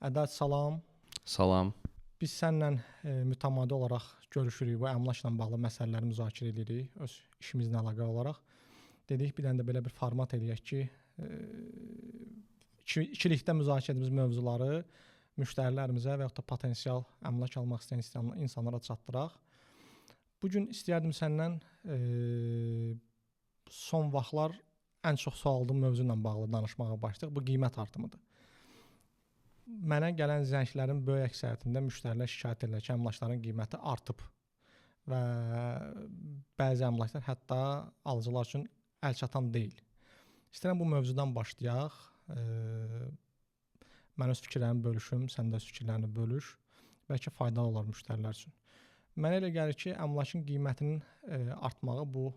Ədəd salam. Salam. Biz səninlə mütəmadi olaraq görüşürük, bu əmlakla bağlı məsələləri müzakirə edirik öz işimizlə əlaqəli olaraq. Dedik bir dənə də belə bir format eləyək ki, ikilikdə müzakirə etdiyimiz mövzuları müştərilərimizə və yaxud da potensial əmlak almaq istəyən insanlara çatdıraq. Bu gün istəyərdim səndən son vaxtlar ən çox sual aldığım mövzu ilə bağlı danışmağa başlayaq. Bu qiymət artımıdır. Mənə gələn zənglərin böyük əksəriyyətində müştərilər şikayət edirlər ki, əmlakların qiyməti artıb və bəzi əmlaklar hətta alıcılar üçün əlçatan deyil. İstəyirəm bu mövzudan başlayaq. Mən öz fikirlərimi bölüşüm, sən də öz fikirlərini bölüş. Bəlkə faydalı olar müştərilər üçün. Mənə elə gəlir ki, əmlakın qiymətinin artmağı bu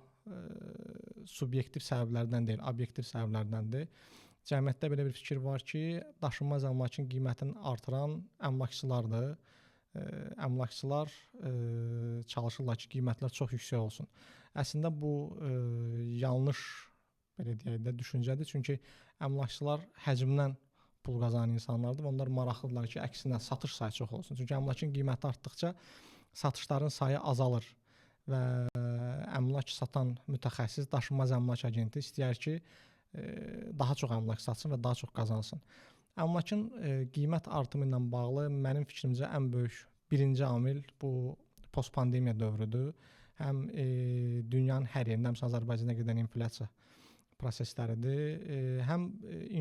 subyektiv səbəblərdən deyil, obyektiv səbəblərdəndir. Cəmiyyətdə belə bir fikir var ki, daşınmaz əmlakın qiymətini artıran əmlakçılardır. Əmlakçılar çalışırlar ki, qiymətlər çox yüksək olsun. Əslində bu yanlış belə deyək də düşüncədir. Çünki əmlakçılar həcmdən pul qazanan insanlardır və onlar maraqlıdırlar ki, əksinə satış sayı çox olsun. Çünki əmlakın qiyməti artdıqca satışların sayı azalır və əmlak satan mütəxəssis, daşınmaz əmlak agenti istəyər ki, daha çox əmlak satsın və daha çox qazansın. Əmlakın qiymət artımı ilə bağlı mənim fikrimcə ən böyük birinci amil bu postpandemiya dövrüdür. Həm dünyanın hər yerində, həm Azərbaycanda gedən inflyasiya prosesləridir. Həm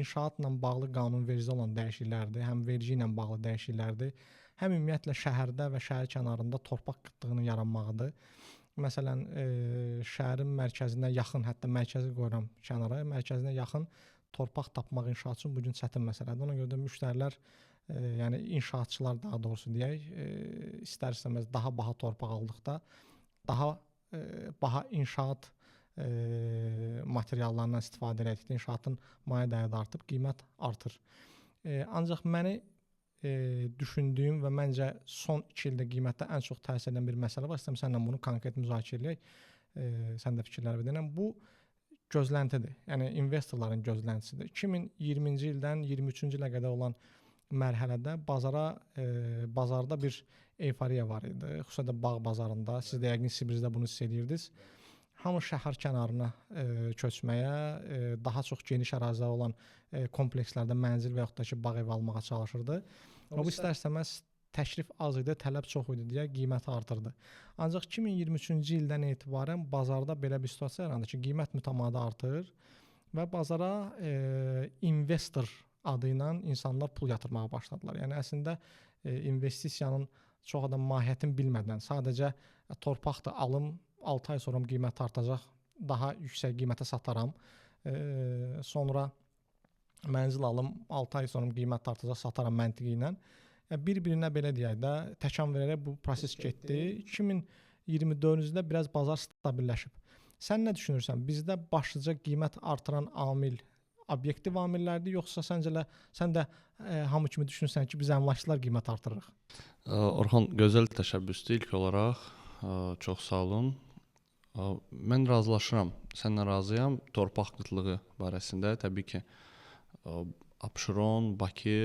inşaatla bağlı qanunvericiliyə olan dəyişikliklərdir, həm vergi ilə bağlı dəyişikliklərdir. Həm ümumiyyətlə şəhərdə və şəhər kənarında torpaq qıtlığının yaranmağıdır. Məsələn, şəhərin mərkəzinə yaxın, hətta mərkəzi qoyuram kənara, mərkəzinə yaxın torpaq tapmaq inşaat üçün bugün çətin məsələdir. Ona görə də müştərilər, yəni inşaatçılar daha doğrusu deyək, istər-istəməz daha baha torpaq aldıqda, daha baha inşaat materiallarından istifadə etdikdə inşaatın maliyyə dəyəri artıb, qiymət artır. Ancaq məni düşündüyüm və məncə son 2 ildə qiymətdə ən çox təsir edən bir məsələ var. İstəyirəm səninlə bunu konkret müzakirə edək. Sən də fikirlər verirəm. Bu gözləntidir. Yəni investorların gözləntisidir. 2020-ci ildən 23-cü ilə qədər olan mərhələdə bazarda bir euforiya var idi. Xüsusən də bağ bazarında. Siz də yəqin Sibirdə bunu hiss edirdiniz. Hamı şəhər kənarına köçməyə, daha çox geniş ərazilər olan komplekslərdə mənzil və yaxud da ki, bağ ev almağa çalışırdı. Bu istər-istəməz təklif az idi, tələb çox idi deyə qiyməti artırdı. Ancaq 2023-cü ildən etibarən bazarda belə bir situasiya yarandı ki, qiymət mütəmadi artır və bazara investor adı ilə insanlar pul yatırmağa başladılar. Yəni əslində investisiyanın çox adam mahiyyətini bilmədən sadəcə torpaqda alım, 6 ay sonra qiymət artacaq, daha yüksək qiymətə sataram. Sonra mənzil alım, 6 ay sonra qiymət artacaq, sataram məntiqi ilə. Bir-birinə belə deyək də, təkan verərək bu proses getdi. 2024-cü ildə biraz bazar stabilləşib. Sən nə düşünürsən? Bizdə başlıca qiymət artıran amil obyektiv amillərdir, yoxsa sən də hamı kimi düşünürsən ki, biz əmlakçılar qiymət artırırıq? Orxan, gözəl təşəbbüsdür ilk olaraq. Çox sağ olun. Mən razılaşıram, sənlə razıyam. Torpaq qıtlığı barəsində təbii ki, Abşeron, Bakı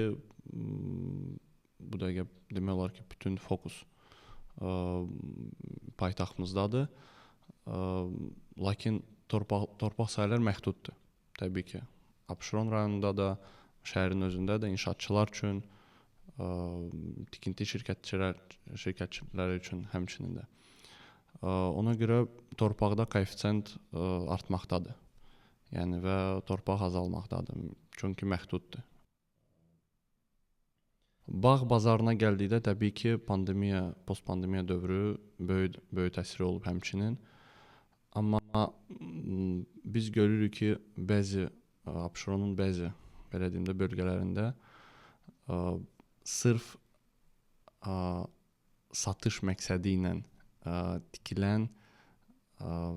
bu dəqiqə demək olar ki, bütün fokus paytaxtımızdadır. Lakin torpaq sahələr məhduddur. Təbii ki, Abşeron rayonunda da, şəhərin özündə də inşaatçılar üçün, tikinti şirkətçiləri üçün həmçinin də. Ona görə torpaqda koeffisient artmaqdadır. Yəni və torpaq azalmaqdadır. Çünki məhduddur. Bağ bazarına gəldikdə təbii ki, postpandemiya dövrü böyük təsir olub həmçinin. Amma biz görürük ki, Abşeronun bəzi belə deyim də bölgələrində sırf satış məqsədi ilə tikilən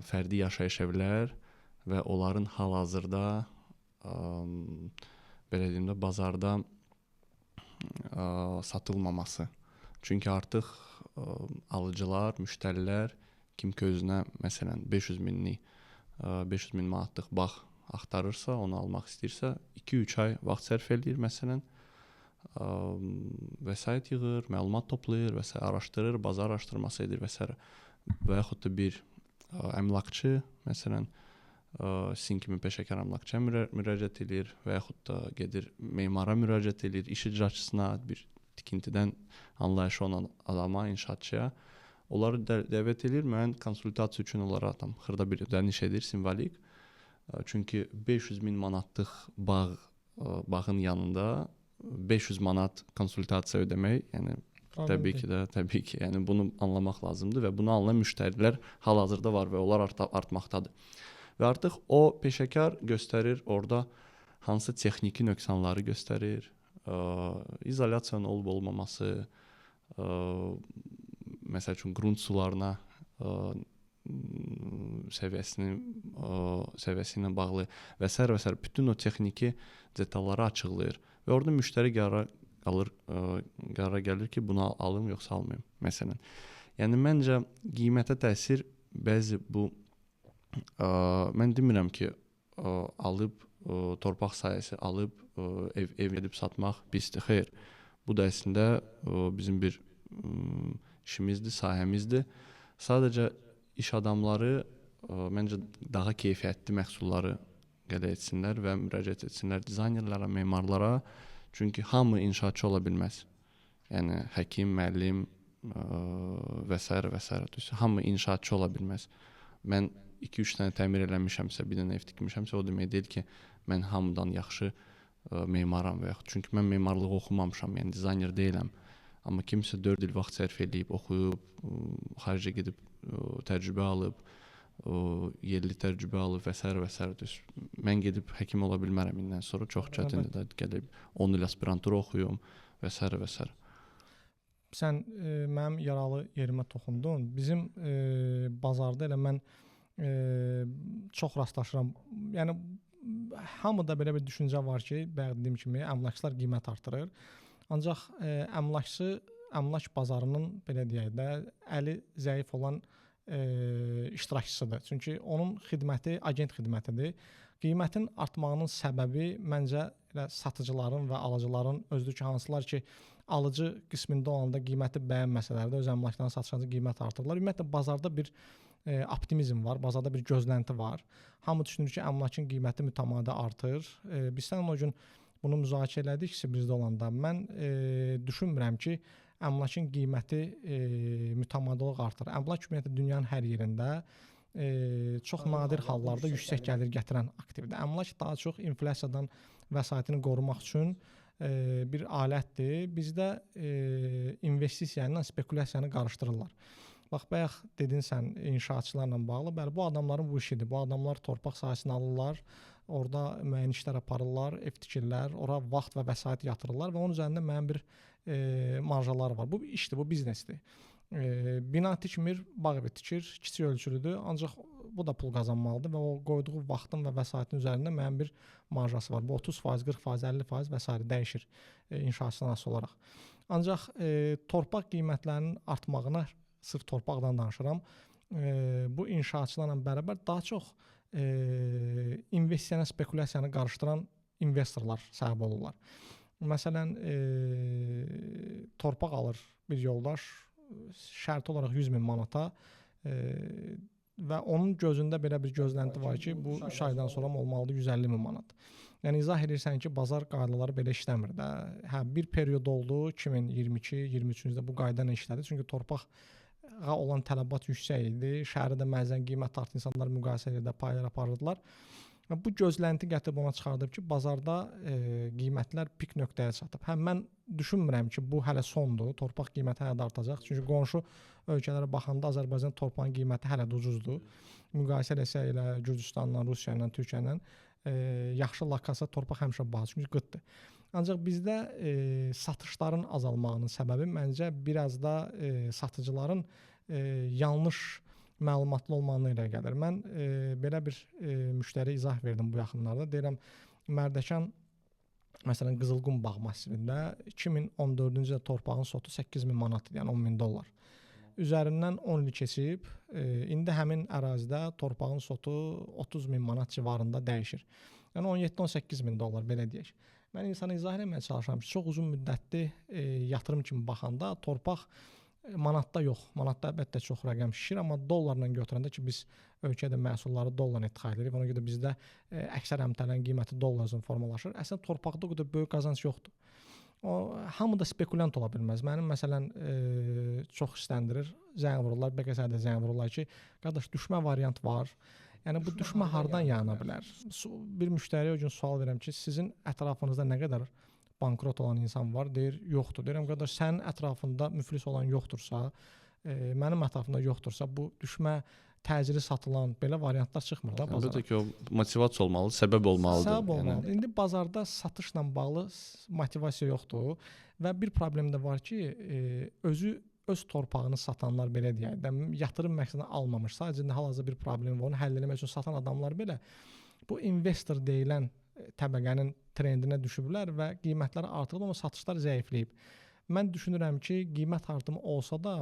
fərdi yaşayış evlər və onların hal-hazırda belə deyim də bazarda satılmaması. Çünki artıq alıcılar, müştərilər kim ki özünə məsələn 500 min manatlıq bağ axtarırsa, onu almaq istəyirsə 2-3 ay vaxt sərf eləyir məsələn vəsait yığır, məlumat toplayır və s. araşdırır, bazar araşdırması edir və s. Və yaxud da bir əmlakçı, məsələn, sizin kimi peşəkar əmlakçıya müraciət edir və yaxud da gedir memara müraciət edir, iş icraçısına, bir tikintidən anlayışı olan adama, inşaatçıya. Onları dəvət edir, müəyyən konsultasiya üçün onlara tam xırda bir ödəniş edir, simvolik. Çünki 500.000 manatlıq bağın yanında 500 manat konsultasiya ödəmək, yəni təbii ki, yəni bunu anlamaq lazımdır və bunu anlayan müştərilər hal-hazırda var və onlar artmaqdadır. Və artıq o peşəkar göstərir orada hansı texniki nöqsanları göstərir, izolyasiyanın olub-olmaması, məsəl üçün qrunt sularına səviyyəsi ilə bağlı və s. bütün o texniki detalları açıqlayır və orada müştəri qərara gəlir ki, bunu alım yoxsa almayım, məsələn. Yəni məncə qiymətə təsir bəzi bu mən demirəm ki, alıb torpaq sahəsi alıb ev edib satmaq pisdir. Xeyr. Bu da əslində bizim bir işimizdir, sahəmizdir. Sadəcə iş adamları məncə daha keyfiyyətli məhsulları qəbul etsinlər və müraciət etsinlər dizaynerlərə, memarlara. Çünki hamı inşaatçı ola bilməz. Yəni həkim, müəllim və s. Hamı inşaatçı ola bilməz. Mən 2-3 dənə təmir eləmişəmsə, bir dənə ev tikmişəmsə, o demək deyil ki, mən hamıdan yaxşı memaram və yaxud. Çünki mən memarlığı oxumamışam, yəni dizayner deyiləm. Amma kimsə 4 il vaxt sərf edib, oxuyub, xaricə gedib təcrübə alıb, yerli təcrübə alıb və s. Mən gedib həkim ola bilmərəm indən sonra, çox çətindir də gəlib 10 il aspirantura oxuyum və s. Sən mənim yaralı yerimə toxundun. Bizim bazarda elə mən çox rastlaşıram. Yəni hamıda belə bir düşüncə var ki, dediyim kimi əmlakçılar qiymət artırır. Ancaq əmlak bazarının belə deyək də əli zəif olan iştirakçısıdır. Çünki onun xidməti agent xidmətidir. Qiymətin artmağının səbəbi məncə elə satıcıların və alıcıların özüdür ki, hansılar ki, alıcı qismində olanda qiyməti bəyənməsələr də öz əmlaklarını satışında qiymət artırırlar. Ümumiyyətlə bazarda bir optimizm var, bazarda bir gözlənti var. Hamı düşünür ki, əmlakın qiyməti mütəmadi artır. Biz sənin o gün bunu müzakirə elədik Sibrizdə olanda. Mən düşünmürəm ki, əmlakın qiyməti mütəmadi artır. Əmlak ümumiyyətlə dünyanın hər yerində çox nadir hallarda yüksək gəlir gətirən aktivdir. Əmlak daha çox inflyasiyadan vəsaitini qorumaq üçün bir alətdir. Bizdə investisiya ilə spekulyasiyanı qarışdırırlar. Bax, bayaq dedin sən inşaatçılarla bağlı. Bəli, bu adamların bu işidir. Bu adamlar torpaq sahəsini alırlar, orada müəyyən işlər aparırlar, ev tikirlər, ora vaxt və vəsait yatırırlar və onun üzərində müəyyən bir marjalar var. Bu işdir, bu biznesdir. Bina tikmir, bağ evi tikir, kiçik ölçülüdür, ancaq bu da pul qazanmalıdır və o qoyduğu vaxtın və vəsaitin üzərində müəyyən bir marjası var. Bu 30%, 40%, 50% və s. dəyişir inşaatçıdan asılı olaraq. Ancaq torpaq qiymətlərinin artmağına, sırf torpaqdan danışıram, bu inşaatçılarla bərabər daha çox investisiyanı, spekulyasiyanı qarışdıran investorlar səbəb olurlar. Məsələn, torpaq alır bir yoldaş şərti olaraq 100.000 manata və onun gözündə belə bir gözlənti var ki, bu 3 aydan sonra olmalıdır 150.000 manat. Yəni izah edirsən ki, bazar qaydaları belə işləmir də. Hə, bir period oldu 2022-23-cü bu qayda ilə işlədi. Çünki torpağa olan tələbat yüksək idi. Şəhərdə məzən qiymət artdı, insanlar müqayisə edə paylar aparırdılar. Bu gözlənti gətirib ona çıxardıb ki, bazarda qiymətlər pik nöqtəyə çatıb. Həm mən düşünmürəm ki, bu hələ sondur. Torpaq qiyməti hələ də artacaq. Çünki qonşu ölkələrə baxanda Azərbaycan torpağın qiyməti hələ də ucuzdur. Müqayisə etsək elə Gürcüstanla, Rusiya ilə, Türkiyə ilə yaxşı lokasiya torpaq həmişə bahadır. Çünki qıtdır. Ancaq bizdə satışların azalmağının səbəbi məncə biraz da satıcıların yanlış məlumatlı olmağına ilə gəlir. Mən belə bir müştəri izah verdim bu yaxınlarda. Deyirəm, Mərdəkan, məsələn, Qızılqum bağ massivində 2014-cü ildə torpağın sotu 8.000 manat idi, yəni $10.000. Üzərindən 10 il keçib, indi həmin ərazidə torpağın sotu 30.000 manat civarında dəyişir. Yəni $17-18.000 belə deyək. Mən insana izah etməyə çalışıram ki, çox uzun müddətli yatırım kimi baxanda torpaq manatda yox. Manatda əlbəttə çox rəqəm şişir, amma dollarla götürəndə ki, biz ölkədə məhsulları dollarla idxal edirik. Ona görə də bizdə əksər əmtələrin qiyməti dollar üzrə formalaşır. Əslində torpaqda o qədər böyük qazanc yoxdur. O hamı da spekulyant ola bilməz. Mənim məsələn çox istəndirir. Zəng vururlar, BKS-də zəng vururlar ki, qardaş düşmə variant var. Yəni bu düşmə hardan yana bilər? Bir müştəriyə o gün sual verirəm ki, sizin ətrafınızda nə qədər bankrot olan insan var? Deyir, yoxdur. Deyirəm, qardaş, sənin ətrafında müflis olan yoxdursa, mənim ətrafımda yoxdursa, bu düşmə təcili satılan belə variantlar çıxmır da bazara. Əlbəttə ki, o motivasiya olmalı, səbəb olmalıdır. Səbəb olmalıdır. İndi bazarda satışla bağlı motivasiya yoxdur və bir problem də var ki, öz torpağını satanlar belə deyək də, yatırım məqsədini almamış, sadəcə hal-hazırda bir problem var, onu həll etmək üçün satan adamlar belə bu investor deyilən təbəqənin trendinə düşüblər və qiymətləri artırılıb, amma satışlar zəifləyib. Mən düşünürəm ki, qiymət artımı olsa da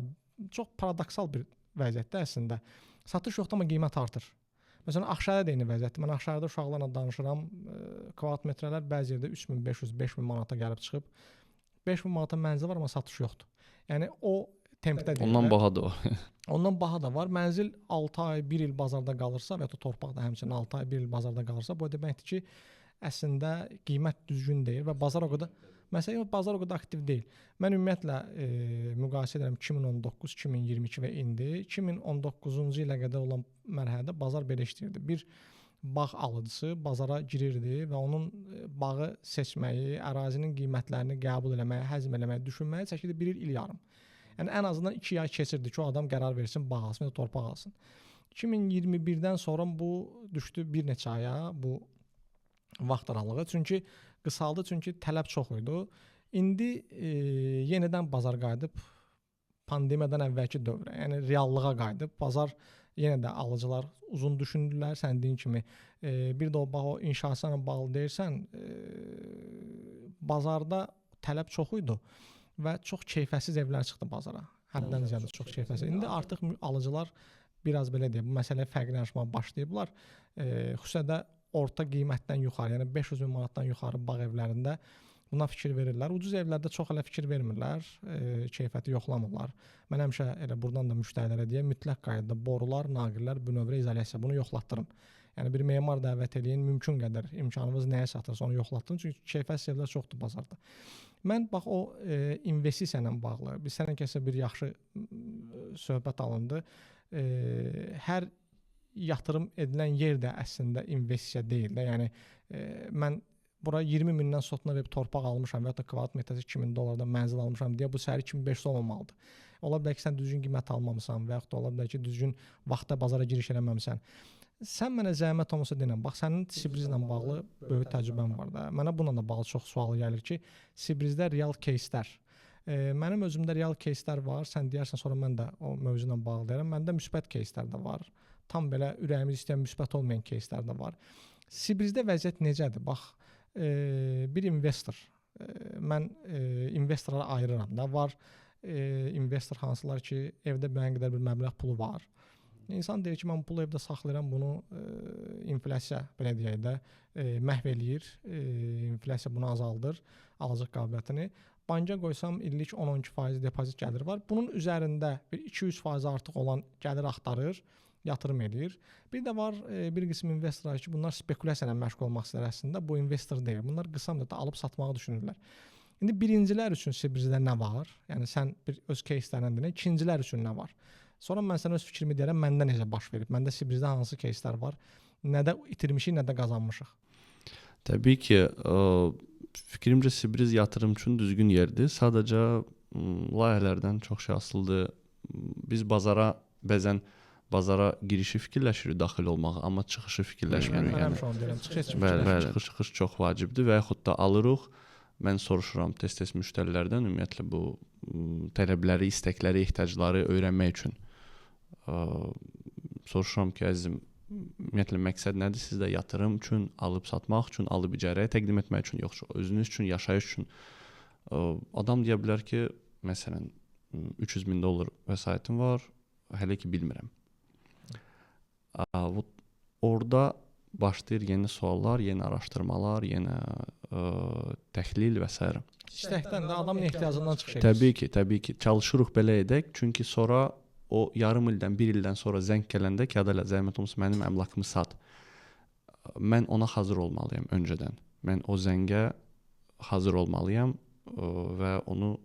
çox paradoksal bir vəziyyətdə əslində. Satış yoxdur, amma qiymət artır. Məsələn, Ağşəhərdə də eyni vəziyyətdir. Mən Ağşəhərdə uşaqlarla danışıram. Kvadrat metrələr bəzi yerdə 3500-5000 manata gəlib çıxıb. 5000 manata mənzil var, amma satış yoxdur. Yəni o tempdə deyil. Ondan bahadır o. Ondan baha da var. Mənzil 6 ay, 1 il bazarda qalırsa və ya torpaq da həmçinin 6 ay, 1 il bazarda qalırsa, bu deməkdir ki, əslində qiymət düzgün deyil və bazar o qədər bazar o qədər aktiv deyil. Mən ümumiyyətlə müqayisə edirəm 2019, 2022 və indi 2019-cu ilə qədər olan mərhələdə bazar belə işləyirdi. Bir bağ alıcısı bazara girirdi və onun bağı seçməyi, ərazinin qiymətlərini qəbul eləməyi, həzm eləməyi, düşünməyi çəkirdi 1 il yarım. Yəni ən azından 2 ay keçirdi ki, o adam qərar versin, bağ alsın ya da torpaq alsın. 2021-dən sonra bu düşdü bir neçə aya bu vaxt aralığı. Çünki qısaldı, çünki tələb çox idi. İndi yenidən bazar qayıdıb pandemiyadan əvvəlki dövrə, yəni reallığa qayıdıb. Bazar yenə də alıcılar uzun düşündülər, sən deyin kimi. Bir də o bağ o inşaatla bağlı deyirsən, bazarda tələb çox idi və çox keyfiyyətsiz evlər çıxdı bazara. Həddən ziyadə çox keyfiyyətsiz. İndi artıq alıcılar biraz belə deyək, bu məsələyə fərqlənməyə başlayıblar. Xüsusən də orta qiymətdən yuxarı, yəni 500 min manatdan yuxarı bağ evlərində buna fikir verirlər. Ucuz evlərdə çox hələ fikir vermirlər, keyfiyyəti yoxlamırlar. Mən həmişə elə buradan da müştərilərə deyəm, mütləq qaydada borular, naqillər, bünövrə izolyasiya bunu yoxlatdırın. Yəni bir memar dəvət eləyin, mümkün qədər imkanınız nəyə çatırsa onu yoxlatdırın, çünki keyfiyyətsiz evlər çoxdur bazarda. Mən bax o investisiya ilə bağlı, biz sənə bir yaxşı söhbət alındı. Hər yatırım edilən yer də əslində investisiya deyil də. Yəni mən bura 20 mindən sotuna verib torpaq almışam və ya da kvadrat metrəsi $2000 mənzil almışam deyə bu səhər 2500 olmamalıdır. Ola bilər ki, sən düzgün qiymət almamısan və yaxud da ola bilər ki, düzgün vaxtda bazara giriş eləməmisən. Sən mənə zəhmət olmasa denən, bax sənin Sibrizlə bağlı böyük təcrübən var da. Mənə bununla da bağlı çox sual gəlir ki, Sibrizdə real кейslər. Mənim özümdə real кейslər var. Sən deyərsən sonra mən də o mövzu ilə bağlı deyirəm. Məndə müsbət кейslər də var. Tam belə ürəyimiz istəyən müsbət olmayan кейslər də var. Sibrizdə vəziyyət necədir? Bax, bir investor. Mən investorlara ayırıram da. Var investor hansılar ki, evdə müəyyən qədər bir məbləğ pulu var. İnsan deyir ki, mən pulu evdə saxlayıram, bunu inflyasiya belə deyək də məhv eləyir. İnflyasiya bunu azaldır, alacaq qabiliyyətini. Banka qoysam illik 10-12% depozit gəlir var. Bunun üzərində bir 200% artıq olan gəlir axtarır, yatırım edir. Bir də var bir qism investorlar ki, bunlar spekulyasiya ilə məşğul olmaq istəyir əslində. Bu investor deyil. Bunlar qısa müddətdə alıb satmağı düşünürlər. İndi birincilər üçün Sibrizdə nə var? Yəni sən bir öz кейslərindən dinlə, ikincilər üçün nə var? Sonra mən sənə öz fikrimi deyərəm, məndə necə baş verib? Məndə Sibrizdə hansı keyslər var? Nədə itirmişik, nədə qazanmışıq? Təbii ki, fikrimcə Sibriz yatırım üçün düzgün yerdir. Sadəcə layihələrdən çox şey asılıdır. Biz bəzən bazara girişi fikirləşirik daxil olmağı, amma çıxışı fikirləşmirik. Mən həmişə onu deyirəm, bəli, çıxış çox vacibdir və yaxud da alırıq. Mən soruşuram tez-tez müştərilərdən ümumiyyətlə bu tələbləri, istəkləri, ehtiyacları öyrənmək üçün. Soruşuram ki, əzizim, ümumiyyətlə məqsəd nədir sizdə? Yatırım üçün, alıb satmaq üçün, alıb icarəyə təqdim etmək üçün, yoxsa özünüz üçün, yaşayış üçün. Adam deyə bilər ki, məsələn, $300,000 vəsaitim var, hələ ki bilmirəm. Orada başlayır yeni suallar, yeni araşdırmalar, yeni təhlil və s. İstəkdən də adamın ehtiyacından çıxış edir. Təbii ki, çalışırıq belə edək, çünki sonra o yarım ildən, 1 ildən sonra zəng gələndə ki, adalə zəhmət olmasa mənim əmlakımı sat. Mən ona hazır olmalıyam öncədən. Mən o zəngə hazır olmalıyam və onu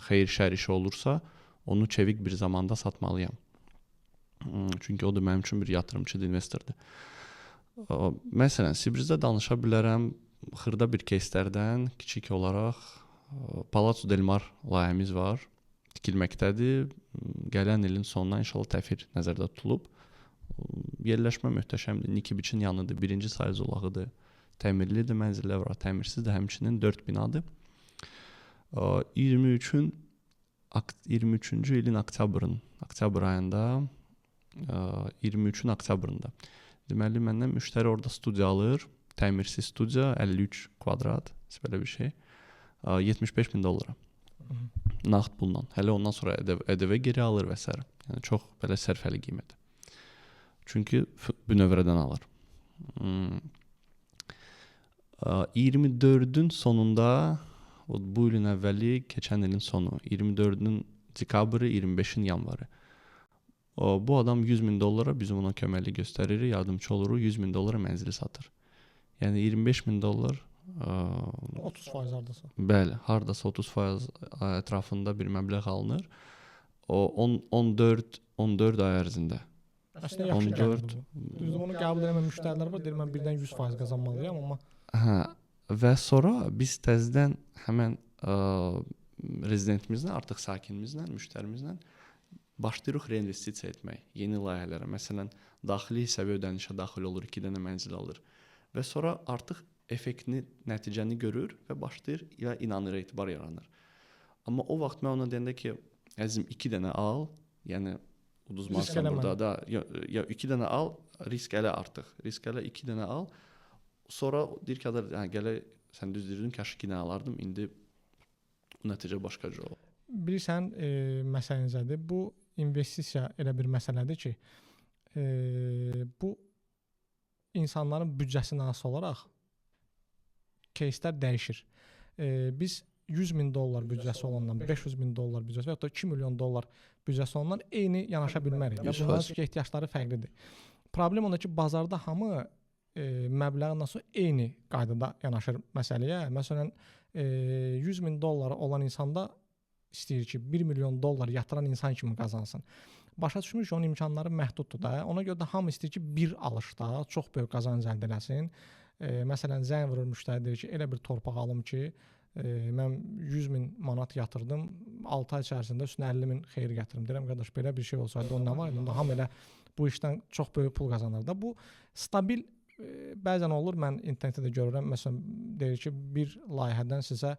xeyir şər işi olursa, onu çevik bir zamanda satmalıyam. Çünki o da mənim üçün bir yatırımçıdır, investordur. Məsələn, Sibrizdə danışa bilərəm xırda bir keyslərdən kiçik olaraq Palazzo del Mar layihəmiz var. Tikilməkdədir. Gələn ilin sonuna inşallah təfir nəzərdə tutulub. Yerləşmə möhtəşəmdir. Nikibiçin yanıdır. 1-ci sayı zolağıdır. Təmirlidir, mənzillər var. Təmirsizdir, həmçinin 4 binadır. 23-cü ilin oktyabr ayında 23-ün oktyabrında. Deməli, məndən müştəri orada studiya alır. Təmirsiz studiya, 53 kvadrat, belə bir şey. $75,000. Nağd pulla. Hələ ondan sonra ƏDV geri alır və s. Yəni çox belə sərfəli qiymət. Çünki bünövrədən alır. 24-ün sonunda, bu ilin əvvəli, keçən ilin sonu, 24-ün dekabrı, 25-in yanvarı. Bu adam $100,000 bizim ona köməkli göstərir, yardımcı oluruq, $100,000 mənzili satır. Yəni $25,000 30% hardasa. Bəli, hardasa 30% ətrafında bir məbləğ alınır. O 14 ay ərzində. Əslində yaxşı gəlir bu. Düzdür, onu qəbul etməyən müştərilər var, deyir mən birdən 100% qazanmalıyam, amma və sonra biz təzədən həmən rezidentimizlə, artıq sakinimizlə, müştərimizlə başlayırıq reinvestisiya etmək yeni layihələrə. Məsələn, daxili hissəvi ödənişə daxil olur, 2 dənə mənzil alır və sonra artıq effektini, nəticəni görür və başlayır və inanır, etibar yaranır. Amma o vaxt mən ona deyəndə ki, əzizim 2 dənə al, yəni uduzmazsan burada da, ya 2 dənə al, risk elə artıq. Risk elə 2 dənə al. Sonra deyir ki, gələ sən düz deyirdin, kaş 2 dənə alardım, indi nəticə başqa cür olur. Bilirsən, məsələnizədir, bu investisiya elə bir məsələdir ki, bu insanların büdcəsindən asılı olaraq keyslər dəyişir. Biz $100,000 büdcəsi olandan, $500,000 büdcəsi və ya da $2 milyon büdcəsi olandan eyni yanaşa bilmərik. Bunların çünki ehtiyacları fərqlidir. Problem onda ki, bazarda hamı məbləğindən sonra eyni qaydada yanaşır məsələyə. Məsələn, $100,000 olan insanda istəyir ki, $1 milyon yatıran insan kimi qazansın. Başa düşmür ki, onun imkanları məhduddur da. Ona görə də hamı istəyir ki, bir alışda çox böyük qazanc əldə eləsin. Məsələn, zəng vurur müştəri deyir ki, elə bir torpaq alım ki, mən 100,000 manat yatırdım, 6 ay içərisində üstünə 50,000 xeyir gətirim. Deyirəm, qardaş, belə bir şey olsaydı, o nə var? Onda hamı elə bu işdən çox böyük pul qazanır da. Bu stabil, bəzən olur, mən internetdə də görürəm, məsələn, deyir ki, bir layihədən sizə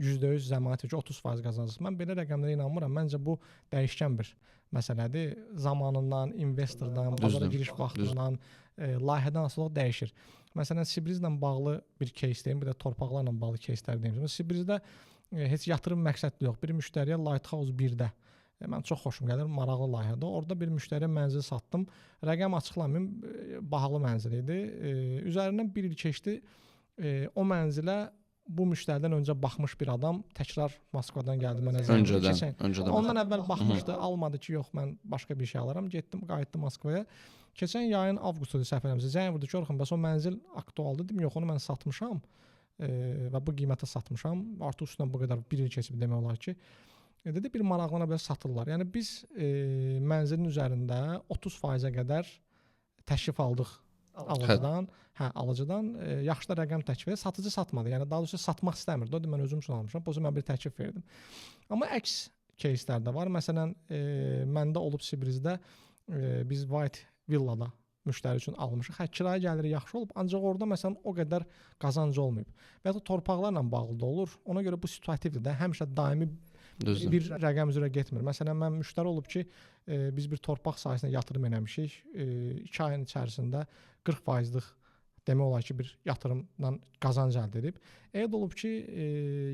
%100 zəmanət ki, 30% qazanırsınız. Mən belə rəqəmlərə inanmıram. Məncə bu dəyişkən bir məsələdir. Zamanından, investordan, bazara giriş vaxtından, layihədən asılı dəyişir. Məsələn, Sibrizlə bağlı bir case deyim, bir də torpaqlarla bağlı caselər deyim. Sibrizdə heç yatırım məqsədli yox. Bir müştəriyə Lighthouse 1-də, mən çox xoşum gəlir, maraqlı layihədir. Orada bir müştəriyə mənzil satdım. Rəqəm açıqlamayım, bahalı mənzil idi. Üzərindən 1 il keçdi. O mənzilə bu müştəridən öncə baxmış bir adam təkrar Moskvadan gəldi mənə zəng etdi. Öncədən. Ondan əvvəl baxmışdı, almadı ki, yox, mən başqa bir şey alaram. Getdim, qayıtdım Moskvaya. Keçən yayın avqustda səhv eləmirəmsə, zəng vurdu ki, bəs o mənzil aktualdır. Dedim, yox, onu mən satmışam və bu qiymətə satmışam. Artıq üstündən bu qədər 1 il keçib demək olar ki, dedi bir maraqlana belə satırlar. Yəni biz mənzilin üzərində 30%-ə qədər təklif aldıq alıcıdan. Alıcıdan yaxşı da rəqəm təklif edir. Satıcı satmadı. Yəni daha doğrusu satmaq istəmirdi. O da mən özüm üçün almışam. Pozə mən bir təklif verdim. Amma əks кейslər də var. Məsələn, məndə olub Sibrizdə biz White Villada müştəri üçün almışıq. Kirayə gəliri yaxşı olub, ancaq orada məsələn o qədər qazancı olmayıb. Və ya da torpaqlarla bağlı da olur. Ona görə bu situativdir də. Həmişə daimi bir rəqəm üzrə getmir. Məsələn, mən müştəri olub ki, biz bir torpaq sahəsinə yatırım eləmişik. 2 ayın içərisində 40%-lıq demək olar ki, bir yatırımdan qazanc əldə edib. Elə olub ki,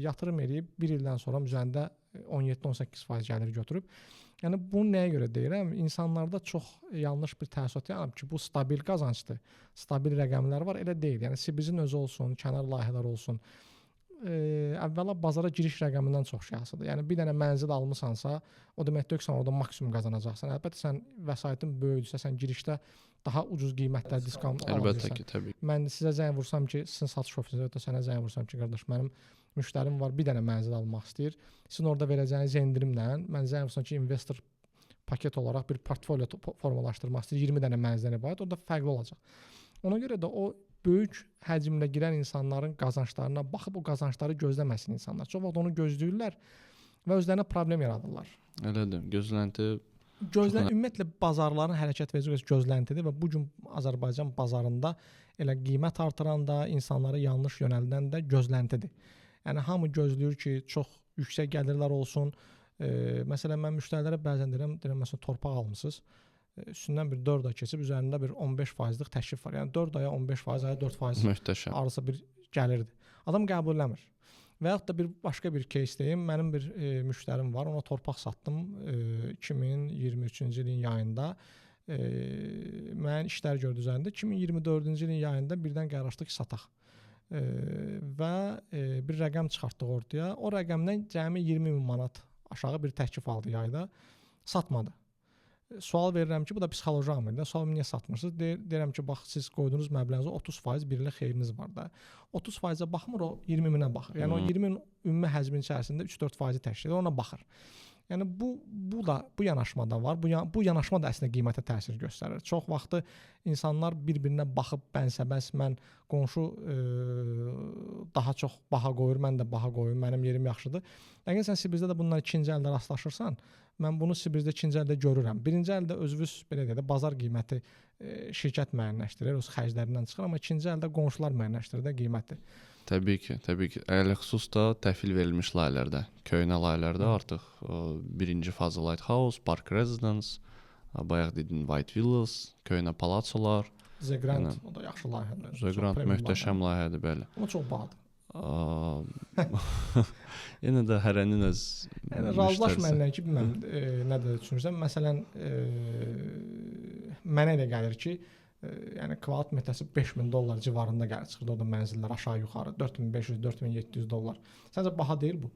yatırım eləyib 1 ildən sonra üzərində 17-18% gəlir götürüb. Yəni bunu nəyə görə deyirəm? İnsanlarda çox yanlış bir təəssürat yaranıb ki, bu stabil qazancdır. Stabil rəqəmlər var, elə deyil. Yəni Sibizin özü olsun, kənar layihələr olsun. Əvvəla bazara giriş rəqəmindən çox şəxsidir. Yəni bir dənə mənzil almısansa, o demək deyil ki, sən orada maksimum qazanacaqsan. Əlbəttə sən vəsaitin böyüdüsə, sən girişdə daha ucuz qiymətdə diskont ala bilirsən. Əlbəttə ki, təbii. Mən sizə zəng vursam ki, sizin satış ofisinizə də sənə zəng vursam ki, qardaş, mənim müştərim var, bir dənə mənzil almaq istəyir. Sizin orada verəcəyiniz endirimlə mən zəng vursam ki, investor paket olaraq bir portfolyo formalaşdırmaq istəyir, 20 dənə mənzildən ibarət, orada fərqli olacaq. Ona görə də o böyük həcmlə girən insanların qazanclarına baxıb o qazancları gözləməsin insanlar. Çox vaxt onu gözləyirlər və özlərinə problem yaradırlar. Elədir. Gözlənti Ümumiyyətlə bazarların hərəkət verəcəyi gözləntidir və bu gün Azərbaycan bazarında elə qiymət artıran da, insanları yanlış yönəldən də gözləntidir. Yəni hamı gözləyir ki, çox yüksək gəlirlər olsun. Məsələn mən müştərilərə bəzən deyirəm məsələn torpaq almısınız. Üstündən bir 4 ay keçib üzərində bir 15%lıq təklif var. Yəni 4 aya 15%, aya 4% möhtəşəm. Arası bir gəlirdir. Adam qəbul eləmir. Və yaxud da bir başqa bir case deyim. Mənim bir müştərim var. Ona torpaq satdım 2023-cü ilin yayında. Mən işlər gördü üzərində. 2024-cü ilin yayında birdən qərar açdıq ki, sataq. Və bir rəqəm çıxartdıq ortaya. O rəqəmdən cəmi 20 min manat aşağı bir təklif aldı yayda. Satmadı. Sual verirəm ki, bu da psixoloji amildir. Sual niyə satmırsınız? Deyirəm ki, bax siz qoyduğunuz məbləğinizə 30% birlik xeyriniz var da. 30%-ə baxmır, o 20 minə baxır. Yəni o 20 min ümumi həcmin içərisində 3-4% təşkil edir, ona baxır. Yəni bu yanaşmada var. Bu yanaşma da əslində qiymətə təsir göstərir. Çox vaxtı insanlar bir-birinə baxıb bənzəbəs mən qonşu daha çox baha qoyur, mən də baha qoyum, mənim yerim yaxşıdır. Lakin sən Sibirdə də bunlar ikinci əldə rastlaşırsan, mən bunu Sibirdə ikinci əldə görürəm. Birinci əldə özünüz belə deyək də bazar qiyməti şirkət müəyyənləşdirir, öz xərclərindən çıxır, amma ikinci əldə qonşular müəyyənləşdirir də qiyməti. Təbii ki, təbii ki. Ələlxüsus da təhvil verilmiş layihələrdə, köhnə layihələrdə artıq birinci fazı Lighthouse, Park Residence, bayaq dedin White Villas, köhnə palatsolar. The Grand, o da yaxşı layihədir. The Grand möhtəşəm layihədir, bəli. Amma çox bahadır. Yenə də hərənin öz razılaşmayla ki, bilməm nə də düşünürsən. Məsələn, mənə elə gəlir ki, yəni kvadrat metrəsi $5,000 civarında gəlir çıxırdı orada mənzillər aşağı-yuxarı 4500-4700 dollar. Səncə baha deyil bu?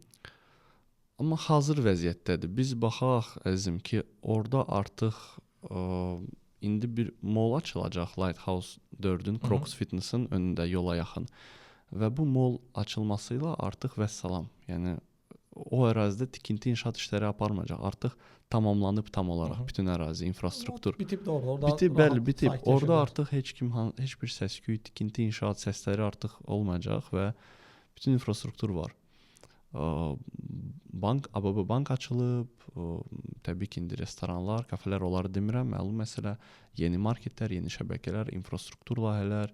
Amma hazır vəziyyətdədir. Biz baxaq əzizim ki, orada artıq indi bir mall açılacaq Lighthouse 4-ün Crocs Fitness-in önündə yola yaxın. Və bu mall açılması ilə artıq vəssalam. Yəni o ərazidə tikinti inşaat işləri aparmayacaq. Artıq tamamlanıb tam olaraq bütün ərazi, infrastruktur. Bitib də orada. Bitib, bəli, bitib. Orada artıq heç bir səs-küy, tikinti inşaat səsləri artıq olmayacaq və bütün infrastruktur var. ABB bank açılıb, təbii ki, indi restoranlar, kafelər, onları demirəm, məlum məsələ, yeni marketlər, yeni şəbəkələr, infrastruktur layihələr,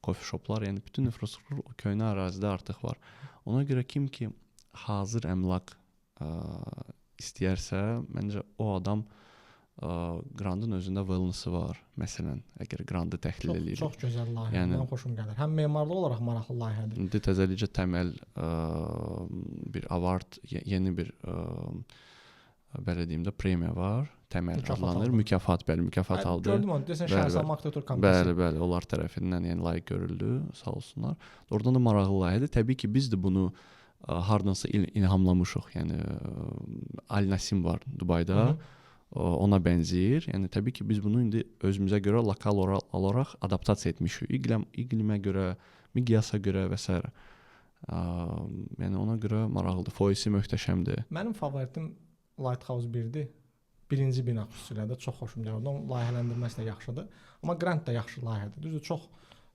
coffee shoplar, yəni bütün infrastruktur köhnə ərazidə artıq var. Ona görə kim ki hazır əmlak istəyərsə, məncə o adam Grandın özündə wellness-ı var. Məsələn, əgər Grandı təhlil edirik. Çox gözəl layihə, mənə xoşum gəlir. Həm memarlıq olaraq maraqlı layihədir. İndi təzəlicə təməl bir award, yeni bir belə deyim də premiya var. Təməl adlanır, mükafat aldı. Gördüm onu, desən Şəhərsalma Arxitektur Komitəsi. Bəli, onlar tərəfindən yəni layiq görüldü, sağ olsunlar. Oradan da maraqlı layihədir. Təbii ki, biz də bunu hardansa ilhamlamışıq. Yəni Al Nasim var Dubayda. Ona bənzəyir. Yəni təbii ki, biz bunu indi özümüzə görə lokal olaraq adaptasiya etmişik. İqlimə görə, miqyasa görə və s. Yəni ona görə maraqlıdır. Foyesi möhtəşəmdir. Mənim favoritim Lighthouse 1-dir. Birinci bina xüsusilə də çox xoşum gəlir. Onun layihələndirməsi də yaxşıdır. Amma Grand da yaxşı layihədir. Düzdür, çox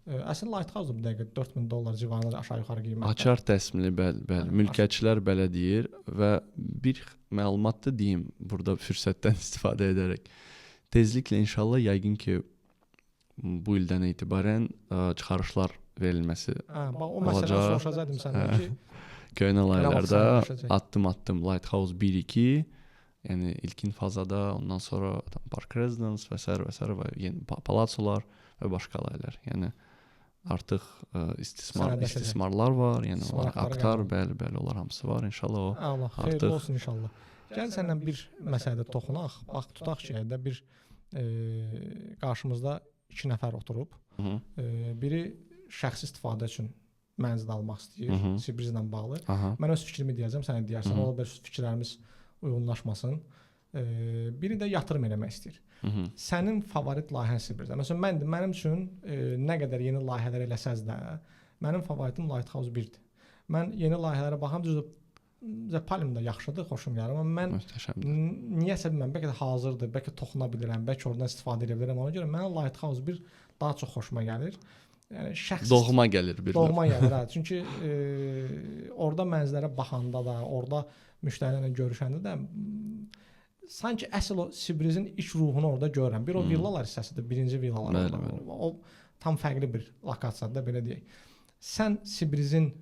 əslində Lighthouse da bu dəqiqə $4,000 civarında aşağı-yuxarı qiymətdə. Açar təsmili, bəli. Mülkiyyətçilər belə deyir və bir məlumat da deyim burada fürsətdən istifadə edərək. Tezliklə inşallah yəqin ki bu ildən etibarən çıxarışlar verilməsi olacaq. O məsələni soruşacaqdım səndən ki, köhnə layihələrdə addım Lighthouse 1-2, yəni ilkin fazada, ondan sonra Park Residence və s. və yeni palatsolar və başqa layihələr. Yəni artıq Sənədləşəcək. istismarlar var, yəni İstismar onlar haqqları aktar, qəbul. bəli, onlar hamısı var. İnşallah o Allah xeyirli artıq olsun inşallah. Gəl səndən bir məsələdə toxunaq. Bax tutaq ki, də bir qarşımızda 2 nəfər oturub. Biri şəxsi istifadə üçün mənzil almaq istəyir, Sibrizlə bağlı. Mən öz fikrimi deyəcəm, sən deyərsən, ola bilər fikirlərimiz uyğunlaşmasın. Biri də yatırım eləmək istəyir. Sənin favorit layihən Sibrizdə. Məsələn, mənim üçün nə qədər yeni layihələr eləsəz də, mənim favoritim Lighthouse 1-dir. Mən yeni layihələrə baxam, düzdür, Zeppelin də yaxşıdır, xoşum gəlir, amma mən niyəsə bilməm, bəlkə də hazırdır, bəlkə toxuna bilirəm, bəlkə oradan istifadə edə bilərəm. Ona görə mənə Lighthouse 1 daha çox xoşuma gəlir. Yəni şəxsi doğma gəlir bir. Doğma gəlir, hə. Çünki orada mənzillərə baxanda da, orada müştərilərlə görüşəndə də sanki əsl o Sibrizin ilk ruhunu orada görürəm. Bir o villalar hissəsidir, birinci villalar. O tam fərqli bir lokasiyadır, belə deyək. Sən Sibrizin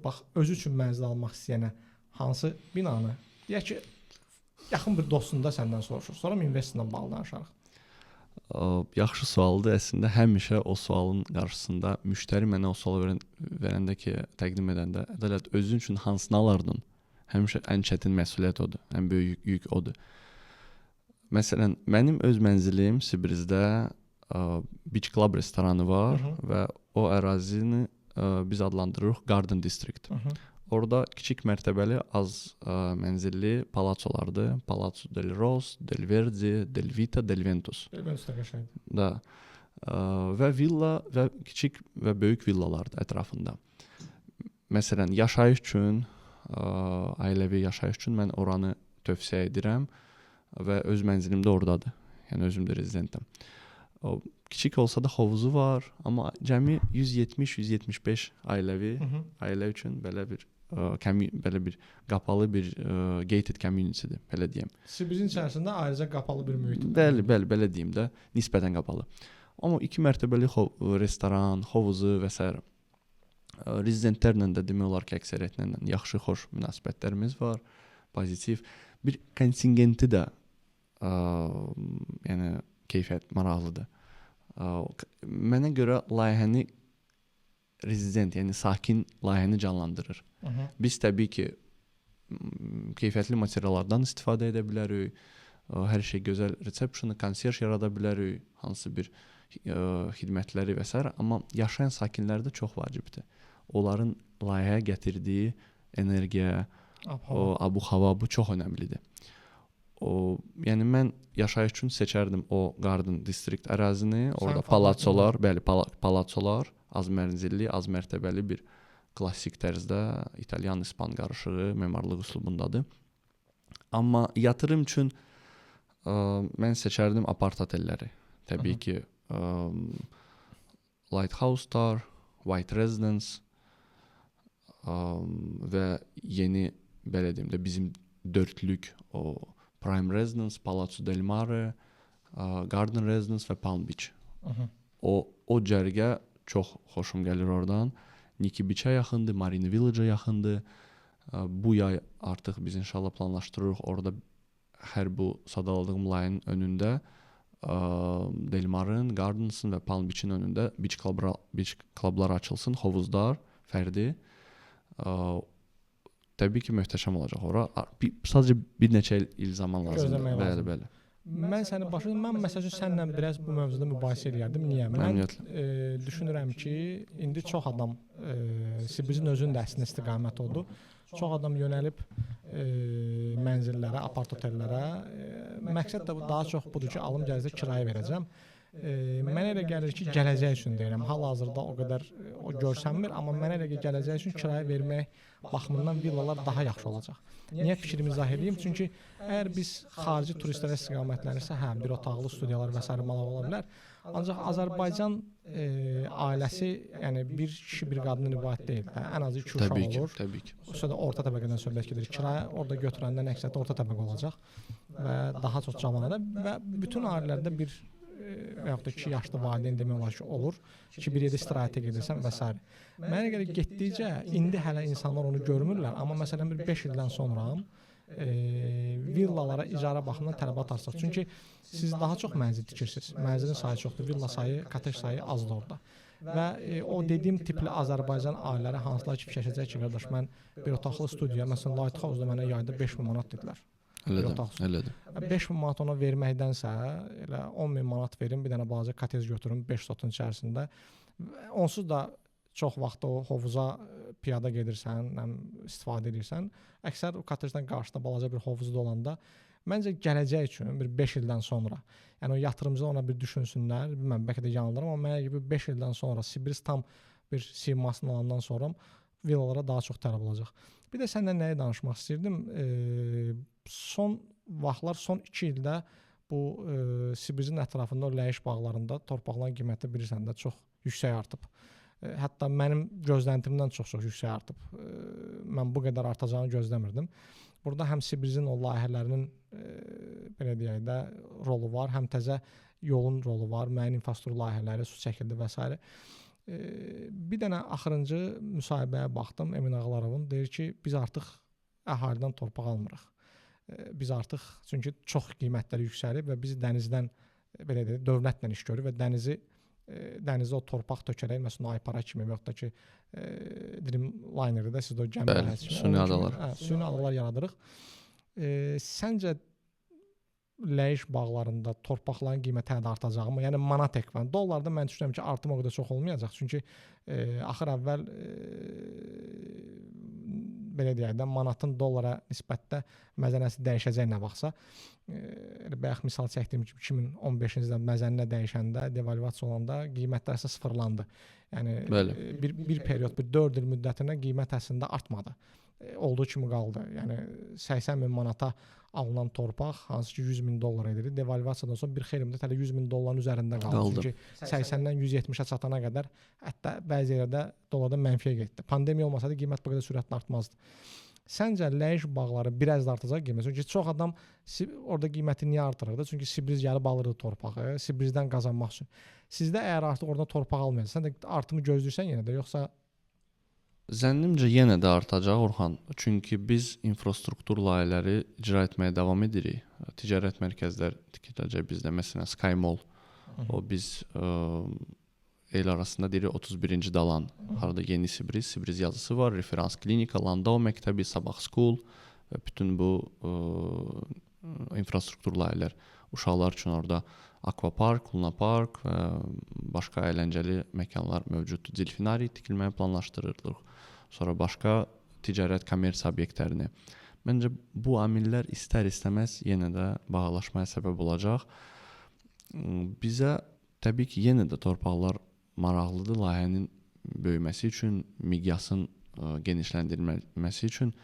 bax özü üçün mənzil almaq istəyənə hansı binanı, deyək ki, yaxın bir dostunda səndən soruşur. Sonra investorla bağlı danışarıq. Yaxşı sualdır. Əslində həmişə o sualın qarşısında müştəri mənə o sualı verəndə ki, təqdim edəndə, Ədalət, özün üçün hansını alardın? Həmişə ən çətin məsuliyyət odur, ən böyük yük odur. Məsələn, mənim öz mənzilim Sibrizdə Beach Club restoranı var və o ərazini biz adlandırırıq Garden District. Orada kiçik mərtəbəli az mənzilli palatsolardır. Palazzo del Rose, del Verdi, del Vita, del Ventus. Da. Və villa və kiçik və böyük villalardır ətrafında. Məsələn, yaşayış üçün, ailəvi yaşayış üçün mən oranı tövsiyə edirəm və öz mənzilim də oradadır. Yəni özüm də rezidentəm. O kiçik olsa da hovuzu var, amma cəmi 170-175 ailə üçün belə bir qapalı bir gated community-dir, belə deyim. Sibrizin içərisində ayrıca qapalı bir mühit. Bəli, belə deyim də, nisbətən qapalı. Amma 2 mərtəbəli restoran, hovuzu və s. Rezidentlərlə də demək olar ki, əksəriyyətlə yaxşı, xoş münasibətlərimiz var, pozitiv. Bir kontingenti də yəni keyfiyyət maraqlıdır. Mənə görə layihəni rezident, yəni sakin layihəni canlandırır. Biz təbii ki, keyfiyyətli materiallardan istifadə edə bilərik, hər şey gözəl resepsionu, konsierj yarada bilərik, hansı bir xidmətləri və s. Amma yaşayan sakinlər də çox vacibdir. Onların layihəyə gətirdiyi energiya, abu-hava bu çox önəmlidir. Yəni mən yaşayış üçün seçərdim o Garden District ərazini. Orada palatsolar, bəli, palatsolar, az mənzilli, az mərtəbəli bir klassik tərzdə İtalyan-İspan qarışığı memarlıq üslubundadır. Amma yatırım üçün mən seçərdim apart otelləri. Təbii ki, Lighthouse-lar, White Residence və yeni, belə deyim də, bizim dördlük o Prime Residence, Palazzo del Mare, Garden Residence və Palm Beach. O cərgə çox xoşum gəlir oradan. Nikki Beach-ə yaxındır, Marine Village-ə yaxındır. Bu yay artıq biz inşallah planlaşdırırıq. Orada hər bu sadaladığım layihənin önündə Del Mar'ın, Gardens'ın və Palm Beach-in önündə beach clublar açılsın, hovuzlar, fərdi. Təbii ki, möhtəşəm olacaq ora. Sadəcə bir neçə il zaman lazımdır. Bəli. Mən səni mən məsəl üçün sənlə biraz bu mövzuda mübahisə edərdim. Niyə? Mən düşünürəm ki, indi çox adam Sibrizin özünün də əslində istiqamət oldu. Çox adam yönəlib mənzillərə, apart otellərə. Məqsəd də daha çox budur ki, alım gələcək kirayə verəcəm. Mənə elə gəlir ki, gələcək üçün deyirəm. Hal-hazırda o qədər o görsənmir, amma mənə elə gələcək üçün kirayə vermək baxımından villalar daha yaxşı olacaq. Niyə fikrimi izah edeyim? Çünki əgər biz xarici turistlərə istiqamətlənirsə, bir otaqlı studiyalar və s. malaq ola bilər. Ancaq Azərbaycan ailəsi, yəni bir kişi, bir qadının ibarət deyil. Ən azı 2 uşaq olur. Təbii ki. Sonra orta təbəqədən söhbət gedir. Kirayə orada götürəndə əksəriyyətlə orta təbəqə olacaq və daha çox cavanada və bütün ailələrdə bir və yaxud da 2 yaşlı valideyn demək olar ki, olur ki, bir yerdə istirahətə gedirsən və s. Mənə görə getdikcə indi hələ insanlar onu görmürlər, amma məsələn bir 5 ildən sonra villalara icara baxımından tələbat artsın. Çünki siz daha çox mənzil tikirsiniz. Mənzilin sayı çoxdur, villa sayı, kotej sayı azdır orada. Və o dediyim tipli Azərbaycan ailələri hansılar ki, fikirləşəcək ki, qardaş, mən bir otaqlı studiya, məsələn, Lighthouse-da mənə yayda 5000 manat dedilər. Elədir. 5000 manat ona verməkdənsə, elə 10000 manat verin, bir dənə balaca kotej götürün 5 sotun içərisində. Onsuz da çox vaxt o hovuza piyada gedirsən, istifadə edirsən. Əksər o kotejdən qarşıda balaca bir hovuz da olanda, məncə gələcək üçün bir 5 ildən sonra, yəni o yatırımcılar ona bir düşünsünlər, bilməm, bəlkə də yanılıram, amma mənə gibi 5 ildən sonra Sibris tam bir simasını alandan sonra villalara daha çox tələb olacaq. Bir də səndən nəyi danışmaq istəyirdim? Son vaxtlar, son 2 ildə bu Sibrisin ətrafında o ləyiş bağlarında torpaqların qiyməti bilirsən də çox yüksək artıb. Hətta mənim gözləntimdən çox yüksək artıb. Mən bu qədər artacağını gözləmirdim. Burada həm Sibrisin o layihələrinin belə deyək də rolu var, həm təzə yolun rolu var, müəyyən infrastruktur layihələri, su çəkildi və s. Bir dənə axırıncı müsahibəyə baxdım, Emin Ağalovun deyir ki, biz artıq əhalidən torpaq almırıq. Biz artıq, çünki çox qiymətləri yüksəlib və biz dənizdən belə deyək, dövlətlə iş görür və dənizə o torpaq tökərək, məsələn, Aypara kimi və yaxud da ki, Dreamlinerdə siz də o gəmi süni adalar. Süni adalar yaradırıq. Səncə ləyiş bağlarında torpaqların qiyməti hələ artacaq mı? Yəni manat ekvivalent. Dollarda mən düşünürəm ki, artım o qədər çox olmayacaq. Çünki axır əvvəl belə deyək də manatın dollara nisbətdə məzənəsi dəyişəcək nə vaxtsa. Bayaq misal çəkdiyim kimi 2015-ci ildə məzənə dəyişəndə, devalvasiya olanda qiymətlər isə sıfırlandı. Yəni bir period, bir 4 il müddətində qiymət əslində artmadı. Olduğu kimi qaldı. Yəni 80.000 manata alınan torpaq hansı ki 100.000 dollar edir. Devalvasiyadan sonra bir xeyli müddət hələ 100.000 dolların üzərində qaldı. Çünki 80-dən 170-ə çatana qədər hətta bəzi yerlərdə dollardan mənfiyə getdi. Pandemiya olmasaydı qiymət bu qədər sürətlə artmazdı. Səncə ləyiş bağları biraz da artacaq qiymət? Çünki çox adam orada qiyməti niyə artırırdı? Çünki Sibris gəlib alırdı torpağı, Sibrisdən qazanmaq üçün. Sizdə əgər artıq orada torpaq almayacaqsan, sən də artımı gözləyirsən yenə də, yoxsa? Zənnimcə yenə də artacaq, Orxan. Çünki biz infrastruktur layihələri icra etməyə davam edirik. Ticarət mərkəzlər tikiləcək bizdə. Məsələn, Sky Mall. O biz el arasında deyirik 31-ci dalan. Harada yeni Sibris yazısı var. Referans klinika, Landau məktəbi, Sabah School və bütün bu infrastruktur layihələr. Uşaqlar üçün orada Aquapark, Luna Park və başqa əyləncəli məkanlar mövcuddur. Delfinari tikilməyi planlaşdırırıq. Sonra başqa ticarət, kommersiya obyektlərini. Məncə bu amillər istər-istəməz yenə də bahalaşmaya səbəb olacaq. Bizə təbii ki, yenə də torpaqlar maraqlıdır layihənin böyüməsi üçün, miqyasın genişləndirilməsi üçün.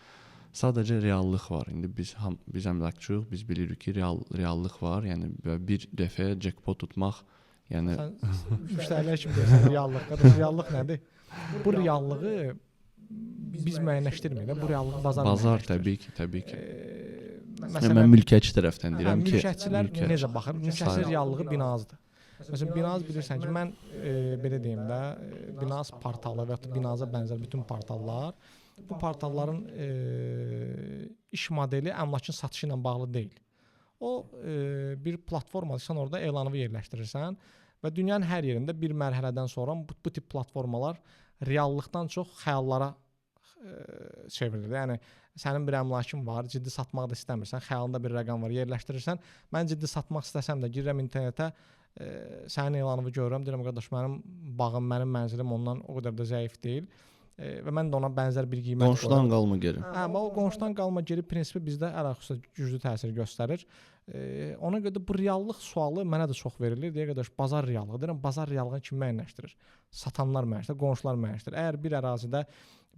Sadəcə reallıq var. İndi biz əmlakçıyıq, biz bilirik ki, reallıq var. Yəni bir dəfə jackpot tutmaq, yəni müştərilər kimi deyirsən, reallıq. Reallıq nədir? Bu reallığı biz müəyyənləşdirmirik. Bu reallığı bazar müəyyənləşdirir. Təbii ki. Məsələn, mən mülkiyyətçi tərəfdən deyirəm ki, mülkiyyətçilər necə baxır? Mülkiyyətçinin reallığı Binazdır. Məsələn, Binaz bilirsən ki, mən belə deyim də, Binaz portalı və ya Binaza bənzər bütün portallar, bu portalların iş modeli əmlakın satışı ilə bağlı deyil. O bir platformadır, sən orada elanını yerləşdirirsən və dünyanın hər yerində bir mərhələdən sonra bu tip platformalar reallıqdan çox xəyallara çevrilir. Yəni sənin bir əmlakın var, ciddi satmaq da istəmirsən, xəyalında bir rəqəm var, yerləşdirirsən. Mən ciddi satmaq istəsəm də girirəm internetə, sənin elanını görürəm, deyirəm qardaş, mənim bağım, mənim mənzilim ondan o qədər də zəif deyil. Və mən də ona bənzər bir qiymət qoyuram. Qonşudan qalma geri. O qonşudan qalma geri prinsipi bizdə əlaqəsə güclü təsir göstərir. Ona görə də bu reallıq sualı mənə də çox verilir. Deyə qardaş, bazar reallığı. Deyirəm, bazar reallığını kim müəyyənləşdirir? Satanlar müəyyənləşdirir, qonşular müəyyənləşdirir. Əgər bir ərazidə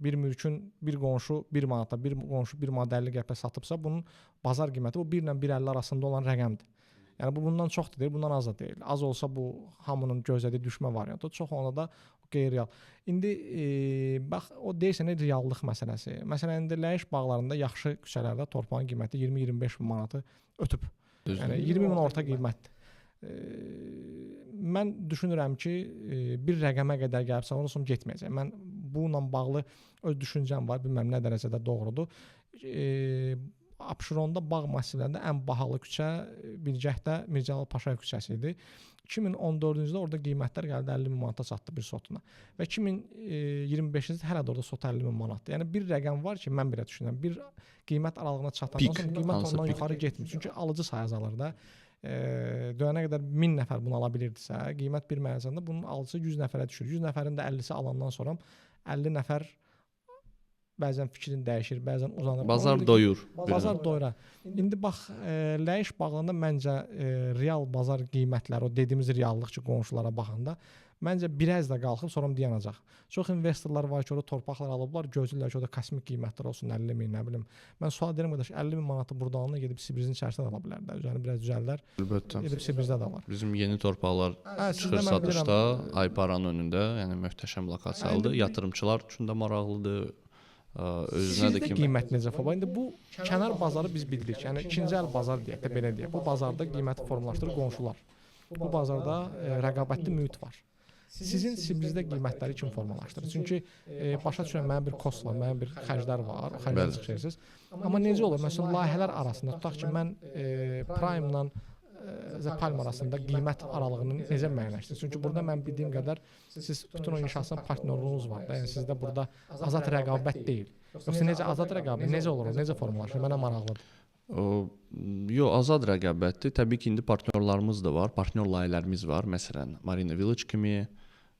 bir mülkün bir qonşu 1 manata, bir qonşu 1 manat 50 qəpə satıbsa, bunun bazar qiyməti bu 1 ilə 1.50 arasında olan rəqəmdir. Yəni bu bundan çoxdur deyil, bundan az da deyil. Az olsa bu hamının gözlədiyi düşmə variantı, çox onda da qeyri-real. İndi bax o deyirsən reallıq məsələsi. Məsələn, indi ləyiş bağlarında yaxşı küçələrdə torpağın qiyməti 20-25 min manatı ötüb. Yəni 20 min orta qiymətdir. Mən düşünürəm ki, bir rəqəmə qədər gəlibsə, ondan sonra getməyəcək. Mən bununla bağlı öz düşüncəm var, bilməm nə dərəcədə doğrudur. Abşeronda bağ massivlərində ən bahalı küçə Bilgəhdə Mirzəcəlal Paşayev küçəsi idi. 2014-cü ildə orada qiymətlər gəldi 50.000 manata çatdı bir sotuna. Və 2025-ci ildə hələ də orada sot 50.000 manatdır. Yəni bir rəqəm var ki, mən belə düşünürəm. Bir qiymət aralığına çatandan sonra qiymət ondan yuxarı getmir. Çünki alıcı sayı azalır da. Dönənə qədər 1000 nəfər bunu ala bilirdisə, qiymət bir mərhələsində bunun alıcısı 100 nəfərə düşür. 100 nəfərin də 50-si alandan sonra 50 nəfər bəzən fikrin dəyişir, bəzən uzanır. Bazar doyur. Bazar doyura. İndi bax, Ləyiş bağlarında məncə real bazar qiymətləri, o dediyimiz reallıq ki, qonşulara baxanda məncə biraz da qalxıb sonra dayanacaq. Çox investorlar var ki, orada torpaqlar alıblar, gözləyirlər ki, orada kosmik qiymətlər olsun 50.000, nə bilim. Mən sual deyirəm qardaş, 50.000 manatı burdanlığına gedib Sibirizin içərisində də ala bilərlər. Üzərini biraz düzəldər. Əlbəttə. Gedib Sibirizdə də var. Bizim yeni torpaqlar çıxır satışda Ayparanın önündə, yəni möhtəşəm lokasiyadır. Yatırımçılar üçün də maraqlıdır. Özünə də qiymət necə faba? İndi bu kənar bazarı biz bilirik. Yəni ikinci əl bazar deyək də belə deyək. Bu bazarda qiyməti formalaşdırır qonşular. Bu bazarda rəqabətli mühit var. Sizin Sibirizdə qiymətləri kim formalaşdırır? Çünki başa düşürəm, mənim bir kost var, mənim bir xərclər var, o xərcləri çıxırsınız. Amma necə olur? Məsələn, layihələr arasında tutaq ki, mən Prime-la Palm arasında qiymət aralığını necə müəyyənləşdirir? Çünki burada mən bildiyim qədər siz bütün o inşasının partnyorluğunuz var da. Yəni sizdə burada azad rəqabət deyil. Yoxsa necə azad rəqabət, necə olur o, necə formalaşır? Mənə maraqlıdır. Yox, azad rəqabətdir. Təbii ki, indi partnyorlarımız da var, partnyor layihələrimiz var. Məsələn, Marina Village kimi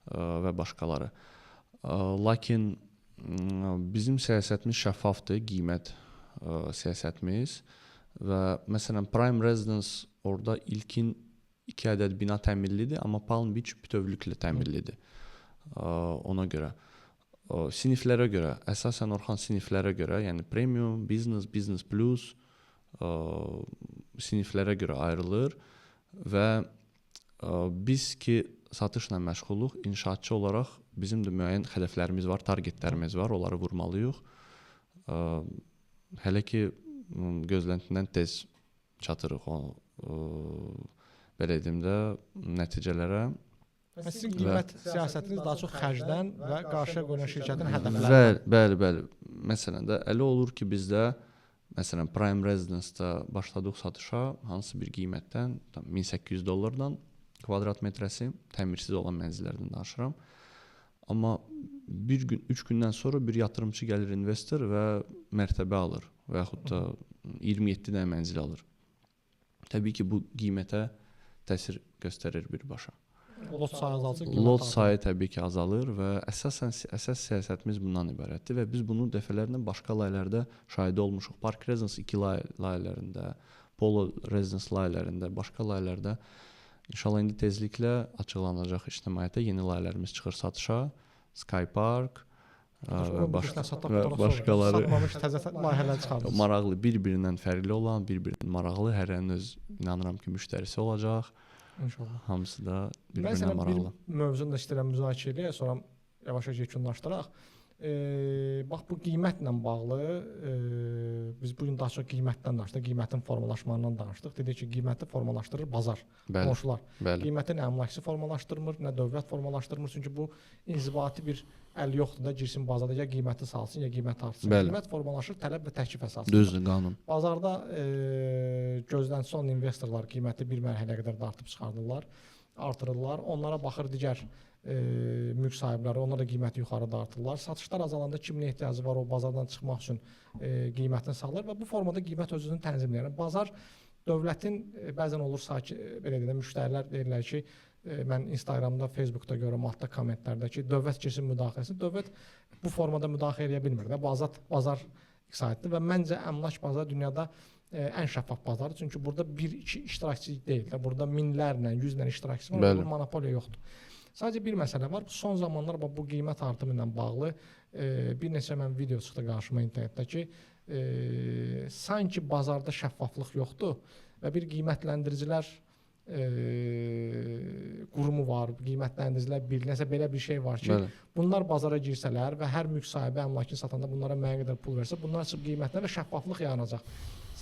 və başqaları. Lakin bizim siyasətimiz şəffafdır, qiymət siyasətimiz və məsələn Prime Residence orada ilkin 2 ədəd bina təmirlidir, amma Palm Beach bütövlüklə təmirlidir. Ona görə siniflərə görə, əsasən Orxan siniflərə görə, yəni premium, business, business plus siniflərə görə ayrılır və biz ki satışla məşğuluq, inşaatçı olaraq bizim də müəyyən hədəflərimiz var, targetlərimiz var, onları vurmalıyıq. Hələ ki gözləntindən tez çatırıq belə deyim də nəticələrə. Sizin qiymət siyasətiniz daha çox xərcdən və qarşıya qoyulan şirkətin hədəfləri. Bəli. Məsələn də elə olur ki, bizdə məsələn Prime Residence-da başladıq satışa hansı bir qiymətdən, $1800 kvadrat metrəsi, təmirsiz olan mənzillərdən danışıram. Amma 3 gündən sonra bir yatırımçı gəlir, investor və mərtəbə alır və yaxud da 27 dənə mənzil alır. Təbii ki, bu qiymətə təsir göstərir birbaşa. Lot sayı azalır. Lot sayı təbii ki azalır və əsas siyasətimiz bundan ibarətdir və biz bunu dəfələrlə başqa layihələrdə şahid olmuşuq. Park Residence 2 layihələrində, Polo Residence layihələrində, başqa layihələrdə İnşallah indi tezliklə açıqlanacaq ictimaiyyətə yeni layihələrimiz çıxır satışa. Sky Park və başqaları. Satmamış təzə layihələr çıxardınız. Maraqlı, bir-birindən fərqli olan, bir-birindən maraqlı, hərənin öz inanıram ki, müştərisi olacaq. İnşallah. Hamısı da bir-birinə maraqlı. Bir mövzunu da istəyirəm müzakirə edək, sonra yavaş-yavaş yekunlaşdıraq. Bax bu qiymətlə bağlı biz bu gün daha çox qiymətdən danışdıq, qiymətin formalaşmasından danışdıq. Dedik ki, qiyməti formalaşdırır bazar, qonşular. Qiymətin nə əmlakçı formalaşdırmır, nə dövlət formalaşdırmır. Çünki bu inzibati bir əl yoxdur da girsin bazarda ya qiyməti salsın, ya qiyməti artsın. Qiymət formalaşır tələb və təklif əsasında. Düzdür, qanun. Bazarda gözlənilən olan investorlar qiyməti bir mərhələyə qədər dartıb çıxardırlar, artırırlar. Onlara baxır digər mülk sahibləri, onlar da qiyməti yuxarı dartırlar. Satışlar azalanda kimin ehtiyacı var o bazardan çıxmaq üçün qiymətini saxlar və bu formada qiymət özünü tənzimləyir. Bazar dövlətin bəzən olur belə deyək, müştərilər deyirlər ki, mən Instagramda, Facebookda görürəm, altda kommentlərdə ki, dövlət girsin müdaxiləsi. Dövlət bu formada müdaxilə edə bilmir də. Bazar iqtisadiyyatdır və məncə əmlak bazarı dünyada ən şəffaf bazardır. Çünki burada 1-2 iştirakçı deyil də. Burada minlərlə, 100-lə iştirakçı var. Burada monopoliya yoxdur. Sadəcə bir məsələ var. Son zamanlar bu qiymət artımı ilə bağlı bir neçə mən video çıxdı qarşıma internetdə ki, sanki bazarda şəffaflıq yoxdur və bir qiymətləndiricilər qurumu var, qiymətləndiricilər birləşsə belə bir şey var ki, bunlar bazara girsələr və hər mülk sahibi əmlakını satanda bunlara müəyyən qədər pul versə, bunlar çıxıb qiymətlər və şəffaflıq yaranacaq.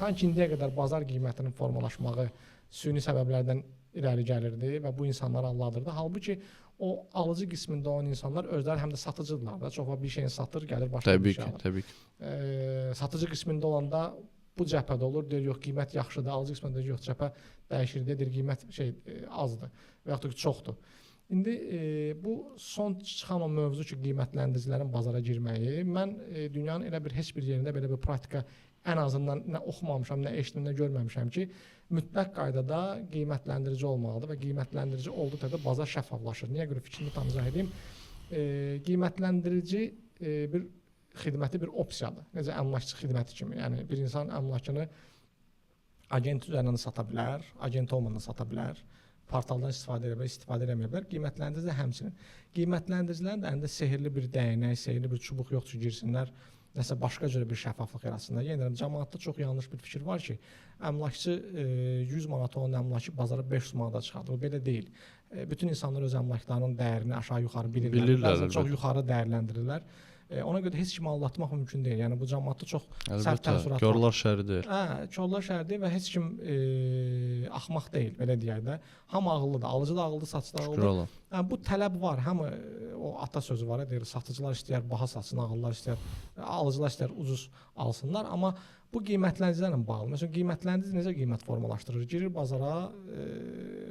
Sanki indiyə qədər bazar qiymətinin formalaşmağı süni səbəblərdən irəli gəlirdi və bu insanları aldadırdı. Halbuki o alıcı qismində olan insanlar özləri həm də satıcıdırlar da. Çox bir şeyini satır, gəlir başqa bir şey alır. Təbii ki. Satıcı qismində olanda bu cəbhədə olur, deyir yox qiymət yaxşıdır, alıcı qismində deyir yox cəbhə dəyişir, deyir qiymət azdır və yaxud da ki çoxdur. İndi bu son çıxan o mövzu ki, qiymətləndiricilərin bazara girməyi, mən dünyanın elə bir heç bir yerində belə bir praktika ən azından nə oxumamışam, nə eşitdim, nə görməmişəm ki, mütləq qaydada qiymətləndirici olmalıdır və qiymətləndirici olduğu təqdirdə bazar şəffaflaşır. Niyə görə fikrimi tam izah edeyim? Qiymətləndirici bir xidməti bir opsiyadır. Necə əmlakçı xidməti kimi. Yəni bir insan əmlakını agent üzərindən sata bilər, agent olmadan sata bilər. Portaldan istifadə edə bilər, istifadə eləməyə bilər. Qiymətləndirici də həmçinin. Qiymətləndiricilərin də əlində sehrli bir dəyənək, sehrli bir çubuq yoxdur ki, girsinlər, nəsə başqa cür bir şəffaflıq yaratsınlar. Yenə deyirəm, cəmiyyətdə çox yanlış bir fikir var ki, əmlakçı 100 manat olan əmlakçı bazara 500 manata çıxardır. O belə deyil. Bütün insanlar öz əmlaklarının dəyərini aşağı-yuxarı bilirlər. Bəzən çox yuxarı dəyərləndirirlər. Ona görə heç kimi aldatmaq mümkün deyil. Yəni bu cəmiyyətdə çox sərt təəssürat var. Korlar şəri deyil. Korlar şəri deyil və heç kim axmaq deyil, belə deyək də. Hamı ağıllıdır, alıcı da ağıllıdır, satıcı da ağıllıdır. Bu tələb var. Hamı o ata sözü var, deyir, satıcılar istəyər baha satsın, ağıllar istəyər, alıcılar istəyər ucuz alsınlar, amma bu qiymətləndiricilərlə bağlı. Məsələn, qiymətləndirici necə qiymət formalaşdırır? Girir bazara,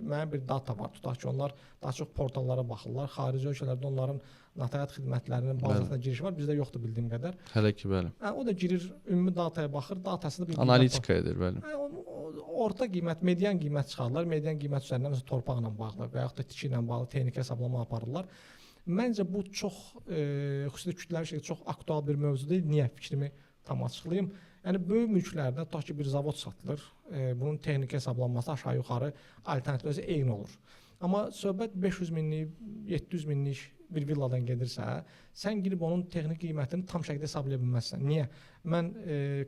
mənim bir data var, tutaq ki, onlar daha çox portallara baxırlar. Xarici ölkələrdə onların notariat xidmətlərinin bazasına giriş var, bizdə yoxdur bildiyim qədər. Hələ ki, bəli. O da girir, ümumi dataya baxır, datasında bir analitika edir, bəli. Orta qiymət, median qiymət çıxarırlar. Median qiymət üzərindən məsələn torpaqla bağlı və yaxud da tiki ilə bağlı texniki hesablama aparırlar. Məncə bu çox xüsusi kütləvi şəkildə çox aktual bir mövzu deyil. Niyə fikrimi tam açıqlayım? Yəni böyük mülklərdə tutaq ki, bir zavod satılır. Bunun texniki hesablanması aşağı-yuxarı alternativləri eyni olur. Amma söhbət 500 minlik, 700 minlik bir villadan gedirsə, sən girib onun texniki qiymətini tam şəkildə hesablaya bilməzsən. Niyə? Mən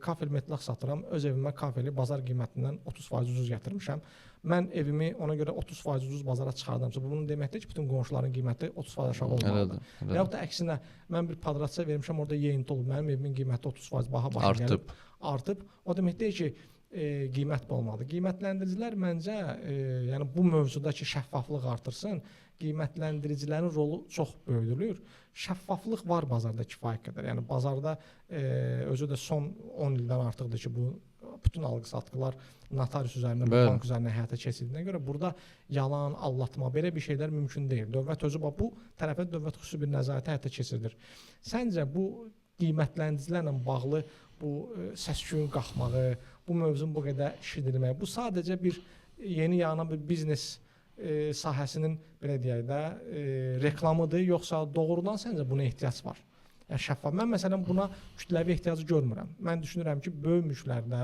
kafel metlaq satıram, öz evimə kafeli bazar qiymətindən 30% ucuz gətirmişəm. Mən evimi ona görə 30% ucuz bazara çıxardımsa, bu bunun deməkdir ki, bütün qonşuların qiyməti 30% aşağı olmalıdır. Və yaxud da əksinə, mən bir kvadratça vermişəm, orada yeyinti olub, mənim evimin qiyməti 30% baha başa gəlib, artıb. O demək deyil ki, qiymət olmalıdır. Qiymətləndiricilər məncə, yəni bu mövzuda ki, şəffaflıq artırsın, qiymətləndiricilərin rolu çox böyüdülür. Şəffaflıq var bazarda kifayət qədər. Yəni bazarda özü də son 10 ildən artıqdır ki, bu bütün alqı-satqılar notarius üzərindən, bank üzərindən həyata keçirdiyinə görə burada yalan, aldatma, belə bir şeylər mümkün deyil. Dövlət özü bu tərəfə dövlət xüsusi bir nəzarəti həyata keçirilir. Səncə bu qiymətləndiricilərlə bağlı bu səs-küyün qalxmağı, bu mövzunun bu qədər eşidilməyi, bu sadəcə bir yeni yaranan bir biznes sahəsinin belə deyək də reklamıdır, yoxsa doğrudan səncə buna ehtiyac var? Yəni şəffaf. Mən məsələn buna kütləvi ehtiyacı görmürəm. Mən düşünürəm ki, böyük mülklərdə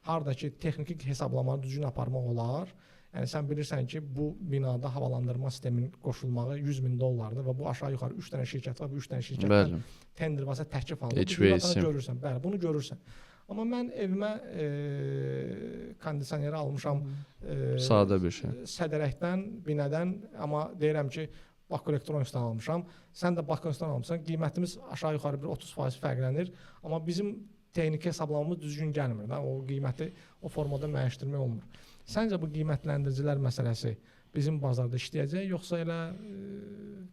hardakı texniki hesablamaları düzgün aparmaq olar. Yəni sən bilirsən ki, bu binada havalandırma sisteminin qoşulmağı $100.000-dır və bu aşağı-yuxarı 3 dənə şirkət var, bu 3 dənə şirkətdən tender varsa təklif alınır. Bunu görürsən. Bəli, bunu görürsən. Amma mən evimə kondisioneri almışam. Sadə bir şey. Sədərəkdən, binədən, amma deyirəm ki, Bakı Elektronikdən almışam. Sən də Bakıdan almışsan. Qiymətimiz aşağı-yuxarı bir 30% fərqlənir. Amma bizim texniki hesablamamız düzgün gəlmir. O qiyməti o formada müəyyənləşdirmək olmur. Səncə bu qiymətləndiricilər məsələsi bizim bazarda işləyəcək, yoxsa elə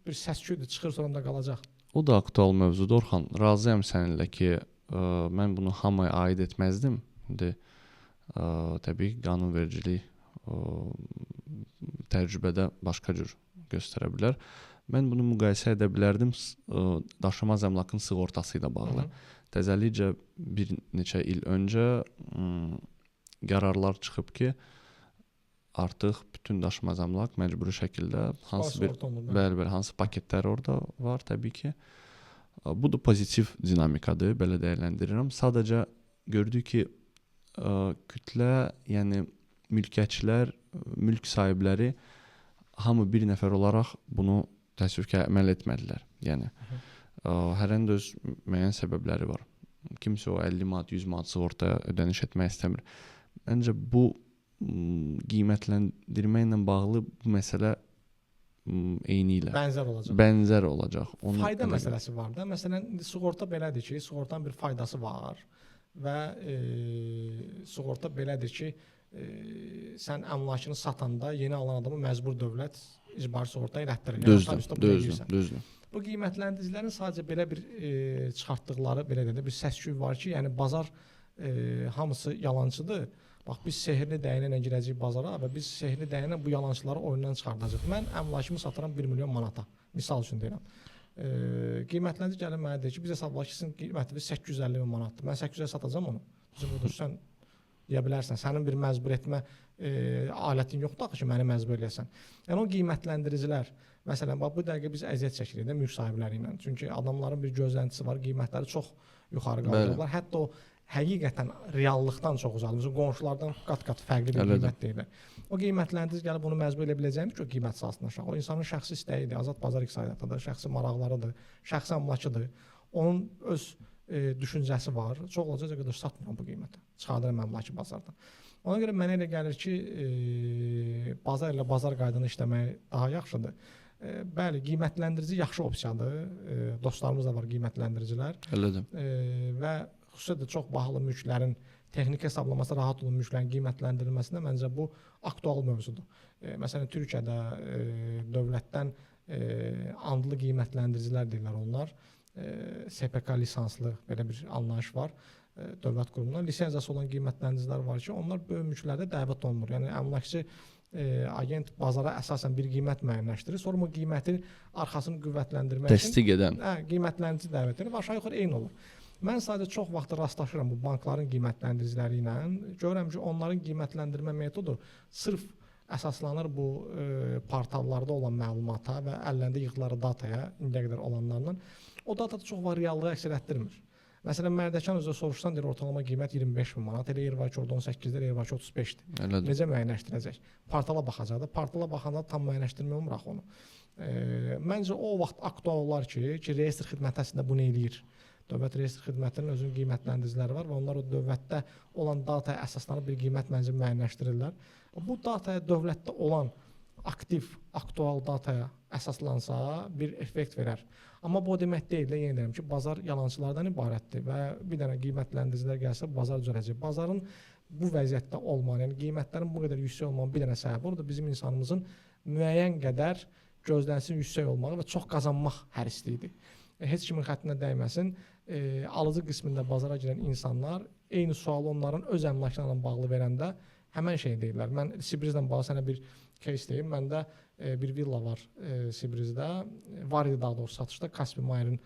bir səs-küydür, çıxır sonra da qalacaq? O da aktual mövzudur Orxan. Razıyam səninlə ki, mən bunu hamıya aid etməzdim. İndi təbii ki, qanunvericilik təcrübədə başqa cür göstərə bilər. Mən bunu müqayisə edə bilərdim daşınmaz əmlakın sığortası ilə bağlı. Təzəlikcə bir neçə il öncə qərarlar çıxıb ki, artıq bütün daşınmaz əmlak məcburi şəkildə hansı paketlər orada var təbii ki. Bu da pozitiv dinamikadır, belə dəyərləndirirəm. Sadəcə gördük ki, kütlə, yəni mülkiyyətçilər, mülk sahibləri hamı bir nəfər olaraq bunu təəssüf ki, əməl etmədilər. Yəni hərənin də öz müəyyən səbəbləri var. Kimsə o 50 manat, 100 manat sığortaya ödəniş etmək istəmir. Məncə bu qiymətləndirməklə bağlı bu məsələ eyni ilə bənzər olacaq. Fayda məsələsi var da. Məsələn, sığorta belədir ki, sığortanın bir faydası var və sığorta belədir ki, sən əmlakını satanda yeni alan adamı məcbur dövlət icbari sığorta elətdirir. Düzdür. Bu qiymətləndiricilərin sadəcə belə bir çıxartdıqları belə də bir səs-küy var ki, yəni bazar hamısı yalançıdır. Bax biz sehrli dəyənə ilə girəcəyik bazara və biz sehrli dəyənə bu yalançıları oyundan çıxardacağıq. Mən əmlakımı satıram 1 milyon manata. Misal üçün deyirəm. Qiymətlənici gəlir mənə deyir ki, biz hesablayaq ki, sizin qiymətiniz 850 min manatdır. Mən 800-ə satacağam onu. Sən deyə bilərsən, sənin bir məcbur etmə alətin yoxdur axı ki, məni məcbur eləyəsən. Yəni o qiymətləndiricilər, məsələn, bax bu dəqiqə biz əziyyət çəkirik də mülk sahibləri ilə. Çünki adamların bir gözləntisi var, qiymətləri çox yuxarı qaldırırlar. Hətta o həqiqətən reallıqdan çox uzaqdır. Bizim qonşulardan qat-qat fərqli bir qiymət deyirlər. O qiymətləndirici gəlib onu məcbur edə biləcəyini ki, o qiymət salsın aşağı. O insanın şəxsi istəyidir, azad bazar iqtisadiyyatıdır, şəxsi maraqlarıdır, şəxsi əmlakıdır. Onun öz düşüncəsi var. Çox olacaq qədər satmıram bu qiymətə. Çıxardıram əmlakı bazardan. Ona görə mənə elə gəlir ki, bazar ilə bazar qaydını işləmək daha yaxşıdır. Bəli, qiymətləndirici yaxşı opsiyadır. Dostlarımız da var qiymətləndirici,lər. Elədir. Və xüsusilə də çox bahalı mülklərin texniki hesablaması rahat olan mülklərin qiymətləndirilməsində məncə bu aktual mövzudur. Məsələn, Türkiyədə dövlətdən andlı qiymətləndiricilər deyirlər onlar. SPK lisanslı belə bir anlayış var dövlət qurumundan. Lisenziyası olan qiymətləndiricilər var ki, onlar böyük mülklərdə dəvət olunur. Yəni əmlakçı agent bazara əsasən bir qiymət müəyyənləşdirir. Sonra bu qiymətin arxasını qüvvətləndirmək üçün təsdiq edən qiymətləndirici dəvət edir və aşağı-yuxarı eyni olur. Mən sadəcə çox vaxt rastlaşıram bu bankların qiymətləndiriciləri ilə. Görürəm ki, onların qiymətləndirmə metodu sırf əsaslanır bu portallarda olan məlumata və əllərində yığdıqları dataya, indiyə qədər olanlarla. O datada çox var reallığı əks etdirmir. Məsələn, Mərdəkan özü soruşsan deyir ortalama qiymət 25 min manat, elə yer var ki, orada 18-dir, yer var ki, 35-dir. Necə müəyyənləşdirəcək? Portala baxacaq da, portala baxanda tam müəyyənləşdirmə olmur axı onu. Məncə o vaxt aktual olar ki, reyestr xidməti əslində bunu eləyir. Dövlət reyestr xidmətlərinin özünün qiymətləndiriciləri var və onlar o dövlətdə olan dataya əsaslanıb bir qiymət məncə müəyyənləşdirirlər. Bu dataya dövlətdə olan aktiv, aktual dataya əsaslansa bir effekt verər. Amma bu demək deyil də, yenə deyirəm ki, bazar yalançılardan ibarətdir və bir dənə qiymətləndiricilər gəlsə bazar düzələcək. Bazarın bu vəziyyətdə olmanı, yəni qiymətlərin bu qədər yüksək olmanın bir dənə səbəbi odur da bizim insanımızın müəyyən qədər gözlənsin yüksək olmağı və çox qazanmaq hərisliyidir. Heç kimin xəttinə dəyməsin. Alıcı qismində bazara girən insanlar eyni sualı onların öz əmlaklarla bağlı verəndə həmən şey deyirlər. Mən Sibrizlə bağlı sənə bir case deyim. Məndə bir villa var Sibrizdə. Var idi daha doğrusu satışda Kaspi Mayer'in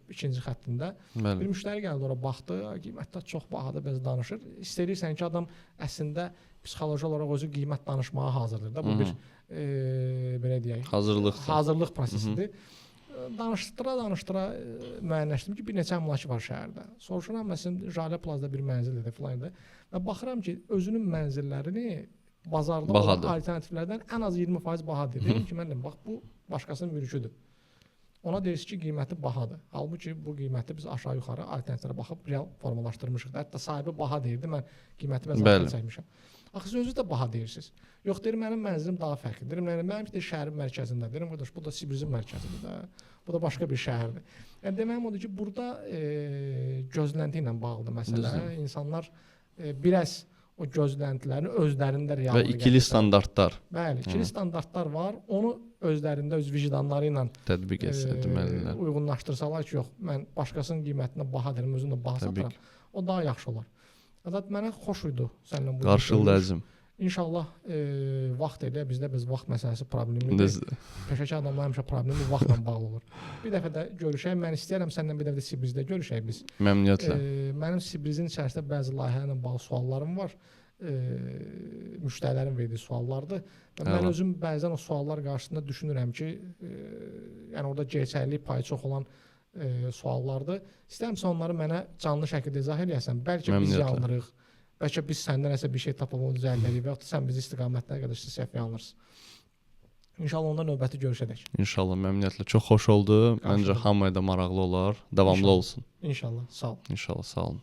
ikinci xəttində. Bir müştəri gəldi ora baxdı. Qiymətlər çox bahadır, biz danışır. İstəyirsən ki, adam əslində psixoloji olaraq özü qiymət danışmağa hazırdır da. Bu bir belə deyək, hazırlıq prosesidir. Danışdıra müəyyənləşdirdim ki, bir neçə əmlakı var şəhərdə. Soruşuram, məsələn, Jale Plazda bir mənzildir filan idi. Və baxıram ki, özünün mənzillərini bazarda olan alternativlərdən ən az 20% bahadır. Dedim ki, mən deyim, bax bu başqasının mülküdür. Ona deyirsiniz ki, qiyməti bahadır. Halbuki bu qiyməti biz aşağı-yuxarı alternativlərə baxıb real formalaşdırmışıq. Hətta sahibi baha deyirdi, mən qiyməti bəzən çəkmişəm. Axı siz özünüz də baha deyirsiniz. Yox, deyir, mənim mənzilim daha fərqlidir. Mənim ki, şəhərin mərkəzində. Deyirəm, qardaş, bu da Sibrizin mərkəzidir də. Bu da başqa bir şəhərdir. Yəni deməyim odur ki, burada gözlənti ilə bağlıdır məsələ. İnsanlar biraz o gözləntilərini özlərində reallığa və ikili standartlar. Bəli, ikili standartlar var. Onu özlərində öz vicdanları ilə tətbiq etməlidirlər. Uyğunlaşdırsalar ki, yox, mən başqasının qiymətinə baha deyirəm, özüm də baha satıram. O daha yaxşı olar. Azad, mənə xoş idi səninlə bu. Qarşılıq əzim. İnşallah vaxt elə, bizdə biz vaxt məsələsi problemidir. Peşəkar adamlar həmişə problemi vaxtla bağlı olur. Bir dəfə də görüşək, mən istəyirəm səninlə bir dəfə də Sibrizdə görüşək biz. Məmnuniyyətlə. Mənim Sibrizin içərisində bəzi layihələrlə bağlı suallarım var. Müştərilərin verdiyi suallardır. Mən özüm bəzən o suallar qarşısında düşünürəm ki, yəni orada gerçəklik payı çox olan suallardır. İstəyirəmsə onları mənə canlı şəkildə izah eləyəsən. Bəlkə biz yanılırıq. Bəlkə biz səndən nəsə bir şey tapıb onu düzəldərik və ya sən bizi istiqamətlərə qədər səhv yanılırsın. İnşallah onda növbəti görüşədək. İnşallah, məmnuniyyətlə. Çox xoş oldu. Məncə hamıya da maraqlı olar. Davamlı olsun. İnşallah. Sağ ol. İnşallah, sağ olun.